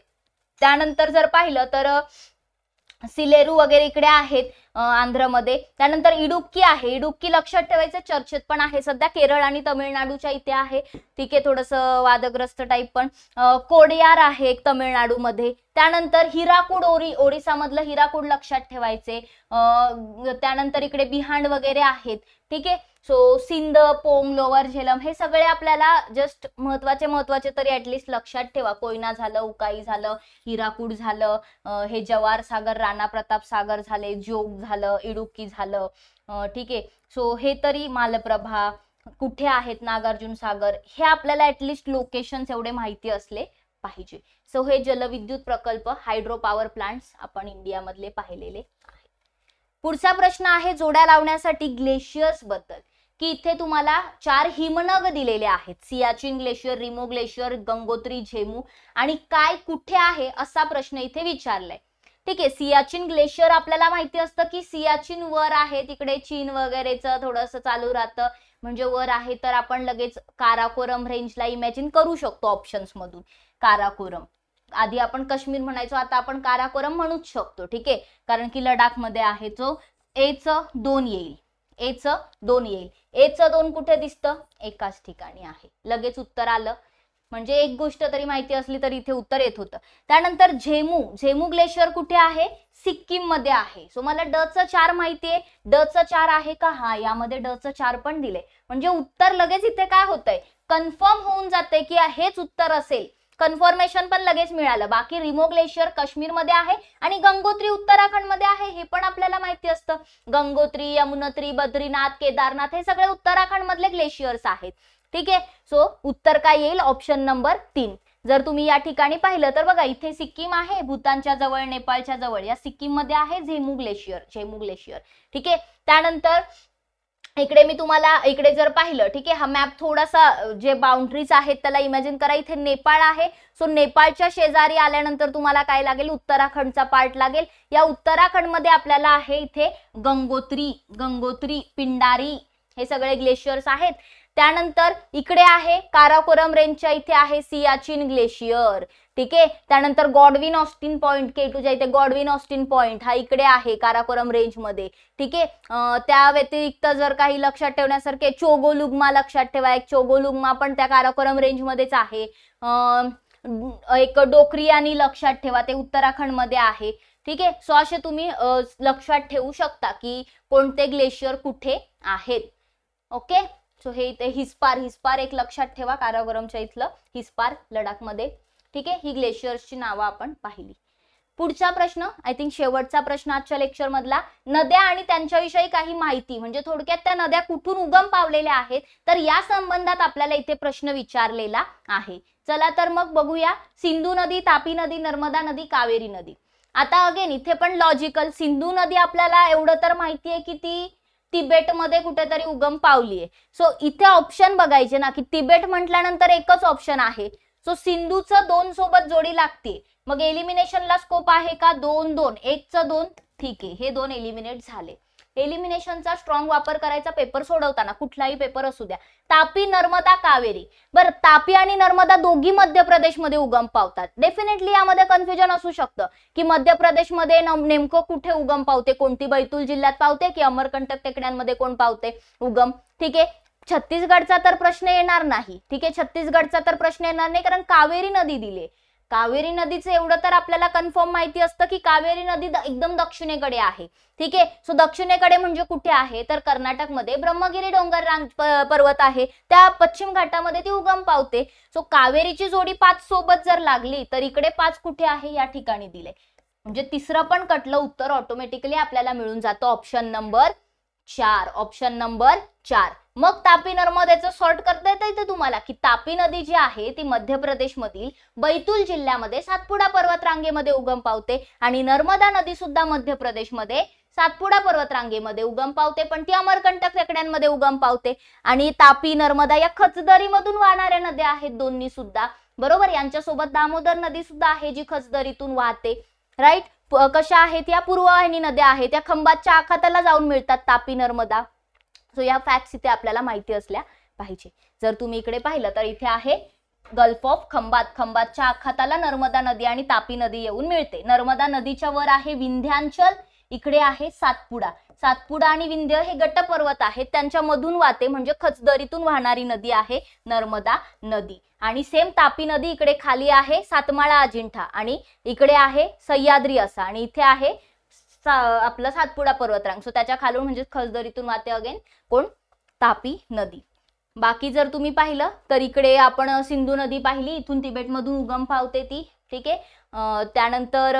Speaker 1: त्यानंतर जर पाहिलं तर सिलेरू वगैरे इकडे आहेत आंध्रमध्ये. त्यानंतर इडुक्की आहे, इडुक्की लक्षात ठेवायचं, चर्चेत पण आहे सध्या, केरळ आणि तमिळनाडूच्या इथे आहे, ठीक आहे, थोडंसं वादग्रस्त टाईप पण. कोडियार आहे एक तमिळनाडूमध्ये. त्यानंतर हिराकूड, ओडिसा मधलं हिराकूड लक्षात ठेवायचे. त्यानंतर इकडे बिहांड वगैरे आहेत, ठीक आहे. सो सिंध, पोंग, लोअर झेलम हे सगळे आपल्याला जस्ट महत्वाचे तरी ऍटलिस्ट लक्षात ठेवा. कोयना झालं, उकाई झालं, हिराकूड झालं, हे जवाहर सागर, राणा प्रताप सागर झाले, जोग झालं, इडुक्की झालं, ठीक आहे. सो हे तरी, मालप्रभा कुठे आहेत, नागार्जुन सागर, हे आपल्याला ऍटलिस्ट लोकेशन्स एवढे माहिती असले पाहिजे. सो हे जलविद्युत प्रकल्प, हायड्रो पॉवर प्लांट्स आपण इंडियामधले पाहिलेले आहे. पुढचा प्रश्न आहे जोड्या लावण्यासाठी ग्लेशियर्स बद्दल, की इथे तुम्हाला 4 हिमनग दिलेले आहेत, सियाचिन ग्लेशियर, रिमो ग्लेशियर, गंगोत्री, झेमू, आणि काय कुठे आहे असा प्रश्न इथे विचारलाय. ठीक आहे, सियाचिन ग्लेशियर आपल्याला माहिती असतं की सियाचिन वर आहे, तिकडे चीन वगैरेचं थोडंसं चालू राहतं, म्हणजे वर आहे तर आपण लगेच काराकोरम रेंजला इमॅजिन करू शकतो ऑप्शन्स मधून. काराकोरम, आधी आपण काश्मीर म्हणायचो, आता आपण काराकोरम म्हणूच शकतो, ठीक आहे, कारण की लडाख मध्ये आहे. जो एचं 2 येईल, एचं 2 येईल, एचं 2 कुठे दिसतं, एकाच ठिकाणी आहे, लगेच उत्तर आलं. म्हणजे एक गोष्ट तरी माहिती असली तर इथे उत्तर येत होतं. त्यानंतर झेमू, झेमू ग्लेशियर कुठे आहे, सिक्कीम मध्ये आहे. सो मला ड चं 4 माहिती आहे, ड चं 4 आहे का, हा यामध्ये ड चं 4 पण दिले, म्हणजे उत्तर लगेच इथे काय होतंय, कन्फर्म होऊन जाते की हेच उत्तर असेल, कन्फर्मेशन पण लगेच मिळालं. बाकी रिमो ग्लेशियर काश्मीर मध्ये आहे आणि गंगोत्री उत्तराखंड मध्ये आहे, हे पण आपल्याला माहिती असतं. गंगोत्री, यमुनोत्री, बद्रीनाथ, केदारनाथ हे सगळे उत्तराखंड मधले ग्लेशियर्स आहेत, ठीक आहे. सो उत्तर काय येईल, ऑप्शन नंबर 3. जर तुम्ही या ठिकाणी पाहिलं तर बघा, इथे सिक्कीम आहे, भूतानच्या जवळ, नेपाळच्या जवळ, या सिक्कीम मध्ये आहे झेमू ग्लेशियर, झेमू ग्लेशियर, ठीक आहे. त्यानंतर इकडे मी तुम्हाला इकडे जर पाहिलं, ठीक आहे, हा मॅप थोडासा जे बाउंड्रीज आहेत त्याला इमॅजिन करा. इथे नेपाळ आहे, सो नेपाळच्या शेजारी आल्यानंतर तुम्हाला काय लागेल, उत्तराखंडचा पार्ट लागेल. या उत्तराखंड मध्ये आपल्याला आहे इथे गंगोत्री, गंगोत्री, पिंडारी हे सगळे ग्लेशियर्स आहेत. त्यानंतर इकडे आहे काराकोरम रेंजच्या इथे आहे सियाचिन ग्लेशियर, ठीक आहे. त्यानंतर गॉडविन ऑस्टिन पॉइंट, K2च्या इथे गॉडविन ऑस्टिन पॉइंट हा इकडे आहे काराकोरम रेंज मध्ये, ठीक आहे. त्या व्यतिरिक्त जर काही लक्षात ठेवण्यासारखे, चोगोलुग्मा लक्षात ठेवा, एक चोगोलुग्मा पण त्या काराकोरम रेंज मध्येच आहे. एक डोकरियानी लक्षात ठेवा, ते उत्तराखंड मध्ये आहे, ठीक आहे. सो असे तुम्ही लक्षात ठेवू शकता की कोणते ग्लेशियर कुठे आहेत. ओके, सो हे इथे हिस्पार, हिस्पार एक लक्षात ठेवा, काराकोरमच्या इथलं हिस्पार लडाख मध्ये, ठीक आहे. ही ग्लेशियर्सची नावं आपण पाहिली. पुढचा प्रश्न, आय थिंक शेवटचा प्रश्न आजच्या लेक्चर मधला, नद्या आणि त्यांच्याविषयी काही माहिती, म्हणजे थोडक्यात त्या नद्या कुठून उगम पावलेल्या आहेत, तर या संबंधात आपल्याला इथे प्रश्न विचारलेला आहे. चला तर मग बघूया. सिंधू नदी, तापी नदी, नर्मदा नदी, कावेरी नदी. आता अगेन इथे पण लॉजिकल, सिंधू नदी आपल्याला एवढं तर माहिती आहे की ती तिबेटमध्ये कुठेतरी उगम पावली आहे. सो इथे ऑप्शन बघायचे ना, की तिबेट म्हटल्यानंतर एकच ऑप्शन आहे, सो सिंधूचं 2 सोबत जोडी लागते. मग एलिमिनेशनला स्कोप आहे का, 2 2, 1चं 2, ठीक आहे, हे 2 एलिमिनेट झाले. एलिमिनेशनचा स्ट्रॉंग वापर करायचा पेपर सोडवताना, कुठलाही पेपर असू द्या. तापी, नर्मदा, कावेरी. बरं, तापी आणि नर्मदा दोघी मध्य प्रदेशमध्ये उगम पावतात. डेफिनेटली यामध्ये कन्फ्युजन असू शकतं की मध्य प्रदेशमध्ये नेमकं कुठे उगम पावते, कोणती बैतूल जिल्ह्यात पावते की अमरकंटक टेकड्यांमध्ये कोण पावते उगम, ठीक आहे. छत्तीसगडचा तर प्रश्न येणार नाही, ठीक आहे, छत्तीसगडचा तर प्रश्न येणार नाही कारण कावेरी नदी दिली. कावेरी नदीचं एवढं तर आपल्याला कन्फर्म माहिती असतं की कावेरी नदी एकदम दक्षिणेकडे आहे, ठीक आहे. सो दक्षिणेकडे म्हणजे कुठे आहे तर कर्नाटकमध्ये ब्रह्मगिरी डोंगर पर्वत आहे, त्या पश्चिम घाटामध्ये ती उगम पावते. सो कावेरीची जोडी 5 सोबत जर लागली तर इकडे 5 कुठे आहे या ठिकाणी दिले, म्हणजे तिसरं पण कटलं उत्तर ऑटोमॅटिकली आपल्याला मिळून जातं ऑप्शन नंबर 4. Option number 4. मग तापी नर्मदेचं सॉर्ट करता येतं इथे तुम्हाला की तापी नदी जी आहे ती मध्य प्रदेश मधील बैतूल जिल्ह्यामध्ये सातपुडा पर्वत रांगेमध्ये उगम पावते आणि नर्मदा नदी सुद्धा मध्य प्रदेशमध्ये सातपुडा पर्वत रांगेमध्ये उगम पावते, पण ती अमरकंटक टेकड्यांमध्ये उगम पावते. आणि तापी नर्मदा या खचदरीमधून वाहणाऱ्या नद्या आहेत दोन्ही सुद्धा, बरोबर. यांच्यासोबत दामोदर नदी सुद्धा आहे जी खचदरीतून वाहते, राईट. कशा आहेत या पूर्ववाहिनी नद्या आहेत, त्या खंभातच्या आखाताला जाऊन मिळतात तापी नर्मदा. सो या फॅक्ट्स इथे आपल्याला माहिती असल्या पाहिजे. जर तुम्ही इकडे पाहिलं तर इथे आहे गल्फ ऑफ खंभात, खंभातच्या आखाताला नर्मदा नदी आणि तापी नदी येऊन मिळते. नर्मदा नदीच्या वर आहे विंध्याचल, इकडे आहे सातपुडा. सातपुडा आणि विंध्य हे गट पर्वत आहेत, त्यांच्या मधून वाहते म्हणजे खचदरीतून वाहणारी नदी आहे नर्मदा नदी. आणि सेम तापी नदी इकडे खाली आहे सातमाळा अजिंठा आणि इकडे आहे सह्याद्री असा आणि इथे आहे आपला सातपुडा पर्वतरांग. सो त्याच्या खालून म्हणजे खचदरीतून वाहते अगेन कोण तापी नदी. बाकी जर तुम्ही पाहिलं तर इकडे आपण सिंधू नदी पाहिली, इथून तिबेटमधून उगम पावते ती, ठीक आहे. त्यानंतर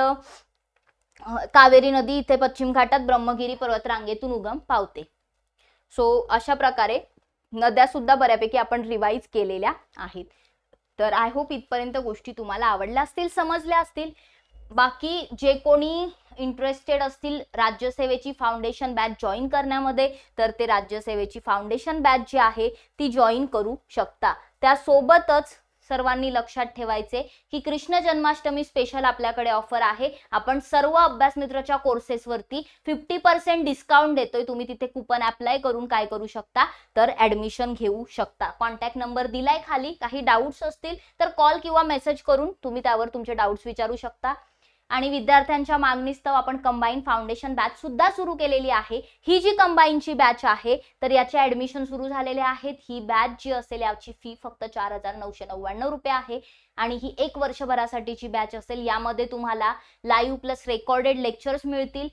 Speaker 1: कावेरी नदी इथे पश्चिम घाटात ब्रह्मगिरी पर्वतरांगेतून उगम पावते. सो अशा प्रकारे नद्या सुद्धा बऱ्यापैकी आपण रिवाइज केलेल्या आहेत. तर आय होप इथपर्यंत गोष्टी तुम्हाला आवडल्या असतील, समजल्या असतील. बाकी जे कोणी इंटरेस्टेड असतील राज्यसेवेची फाउंडेशन बॅच जॉईन करण्यामध्ये तर ते राज्यसेवेची फाउंडेशन बॅच जी आहे ती जॉईन करू शकता. त्यासोबतच सर्वांनी लक्षात ठेवायचे की कृष्ण जन्माष्टमी स्पेशल आपल्याकडे ऑफर आहे. आपण सर्व अभ्यास मित्रच्या कोर्सेसवरती 50% डिस्काउंट देतोय. तुम्ही तिथे कुपन अप्लाय करून काय करू शकता तर ऍडमिशन घेऊ शकता. कॉन्टॅक्ट नंबर दिलाय खाली. काही डाऊट्स असतील तर कॉल किंवा मेसेज करून तुम्ही त्यावर तुमचे डाऊट्स विचारू शकता. आणि विद्यार्थ्यांच्या मागणीस्तव आपण कंबाईन फाउंडेशन बॅच सुद्धा सुरू केलेली आहे. ही जी कंबाईनची बॅच आहे तर याचे ऍडमिशन सुरू झालेले आहेत. ही बॅच जी असेल याची फी फक्त 4,999 रुपये आहे आणि ही 1 वर्षभरासाठीची बॅच असेल. यामध्ये तुम्हाला लाईव्ह प्लस रेकॉर्डेड लेक्चर्स मिळतील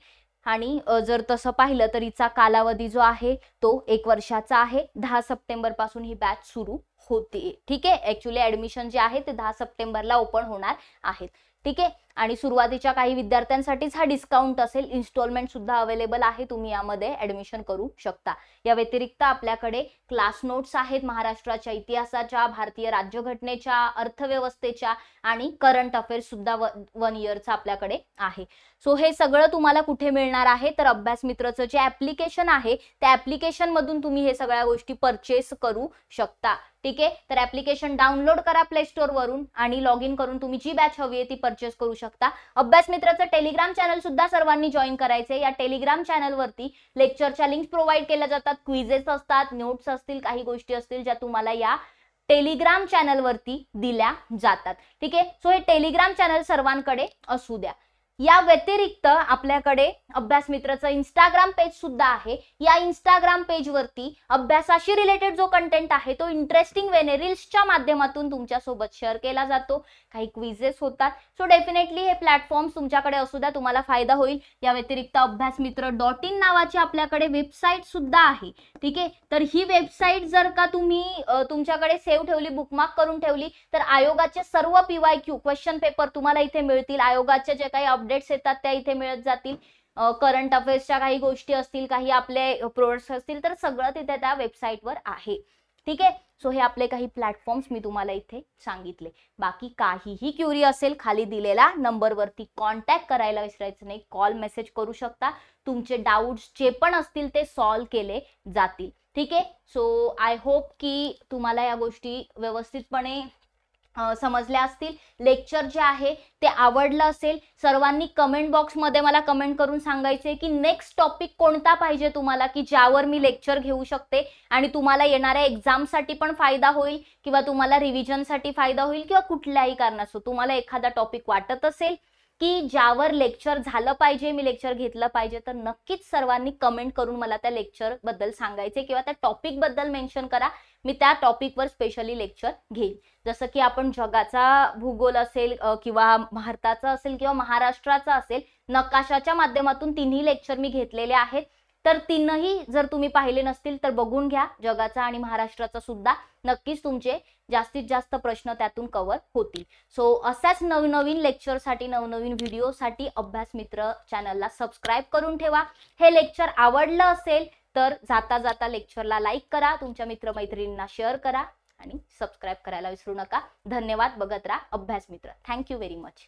Speaker 1: आणि जर तसं पाहिलं तर हिचा कालावधी जो आहे तो 1 वर्षाचा आहे. 10 सप्टेंबर पासून ही बॅच सुरू होते, ठीक आहे. ऍक्च्युअली ऍडमिशन जे आहे ते 10 सप्टेंबरला ओपन होणार आहेत, ठीक आहे. आणि सुरुवातीच्या काही विद्यार्थ्यांसाठीच हा डिस्काउंट असेल. इन्स्टॉलमेंट सुद्धा अवेलेबल आहे, तुम्ही यामध्ये ऍडमिशन करू शकता. या व्यतिरिक्त आपल्याकडे क्लास नोट्स आहेत महाराष्ट्राच्या इतिहासाच्या, भारतीय राज्यघटनेच्या, अर्थव्यवस्थेच्या आणि करंट अफेअर्स सुद्धा 1 इयरचा आपल्याकडे आहे. सो हे सगळं तुम्हाला कुठे मिळणार आहे तर अभ्यास मित्रचं जे ऍप्लिकेशन आहे त्या ऍप्लिकेशन मधून तुम्ही हे सगळ्या गोष्टी परचेस करू शकता, ठीक आहे. तर ऍप्लिकेशन डाउनलोड करा प्ले स्टोर वरून आणि लॉग इन करून तुम्ही जी बॅच हवी आहे ती परचेस करू शकता. अभ्यास मित्राचं टेलिग्राम चॅनल सुद्धा सर्वांनी जॉईन करायचे. या टेलिग्राम चॅनल वरती लेक्चरच्या लिंक्स प्रोव्हाइड केल्या जातात, क्विजेस असतात, नोट्स असतील, काही गोष्टी असतील ज्या तुम्हाला या टेलिग्राम चॅनल वरती दिल्या जातात, ठीक आहे. सो हे टेलिग्राम चॅनल सर्वांकडे असू द्या. या व्यतिरिक्त आपल्याकडे अभ्यास मित्रचं इंस्टाग्राम पेज सुद्धा आहे. या इंस्टाग्राम पेज वरती अभ्यासाशी रिलेटेड जो कंटेंट आहे तो इंटरेस्टिंग वेने रील्सच्या माध्यमातून तुमच्या सोबत शेअर केला जातो. काही क्विजेस होतात. सो डेफिनेटली हे प्लॅटफॉर्म्स तुमच्याकडे असू द्या, तुम्हाला फायदा होईल. या व्यतिरिक्त अभ्यासमित्र.in नावाची आपल्याकडे वेबसाईट सुद्धा आहे, ठीक आहे. तर ही वेबसाईट जर का तुम्ही तुमच्याकडे सेव्ह ठेवली, बुकमार्क करून ठेवली तर आयोगाचे सर्व PYQ क्वेश्चन पेपर तुम्हाला इथे मिळतील. आयोगाचे जे काही अपडेट्स येतात त्या इथे मिळत जातील. करंट अफेअर्सच्या काही गोष्टी असतील, काही आपले प्रोडक्ट्स असतील तर सगळं तिथे त्या वेबसाईटवर आहे, ठीक आहे. सो हे आपले काही प्लॅटफॉर्म्स मी तुम्हाला इथे सांगितले. बाकी काहीही क्युरी असेल खाली दिलेला नंबरवरती कॉन्टॅक्ट करायला विसरायचं नाही. कॉल मेसेज करू शकता. तुमचे डाऊट्स जे पण असतील ते सॉल्व्ह केले जातील, ठीक आहे. सो आय होप की तुम्हाला या गोष्टी व्यवस्थितपणे समजल्या असतील. लेक्चर जे आहे ते आवडलं असेल. सर्वांनी कमेंट बॉक्समध्ये मला कमेंट करून सांगायचे की नेक्स्ट टॉपिक कोणता पाहिजे तुम्हाला, की ज्यावर मी लेक्चर घेऊ शकते आणि तुम्हाला येणाऱ्या एक्झामसाठी पण फायदा होईल किंवा तुम्हाला रिव्हिजनसाठी फायदा होईल किंवा कुठल्याही कारणास्तव तुम्हाला एखादा टॉपिक वाटत असेल की ज्यावर लेक्चर झालं पाहिजे, मी लेक्चर घेतलं पाहिजे, तर नक्कीच सर्वांनी कमेंट करून मला त्या लेक्चर बद्दल सांगायचे किंवा त्या टॉपिक बद्दल मेन्शन करा. मी त्या टॉपिकवर स्पेशली लेक्चर घेईन. जसं की आपण जगाचा भूगोल असेल किंवा भारताचा असेल किंवा महाराष्ट्राचा असेल, नकाशाच्या माध्यमातून तिन्ही लेक्चर मी घेतलेले आहेत. तर तीनही जर तुम्ही पाहिले नसतील तर बघून घ्या. जगाचा आणि महाराष्ट्राचा सुद्धा नक्कीच तुमचे जास्तीत जास्त प्रश्न त्यातून कव्हर होतील. सो अशाच नवनवीन लेक्चरसाठी, नवनवीन व्हिडिओसाठी अभ्यास मित्र चॅनलला सबस्क्राईब करून ठेवा. हे लेक्चर आवडलं असेल तर जाता जाता लेक्चरला लाईक करा, तुमच्या मित्रमैत्रिणींना शेअर करा आणि सबस्क्राईब करायला विसरू नका. धन्यवाद. बघत राहा अभ्यास मित्र. Thank you very much.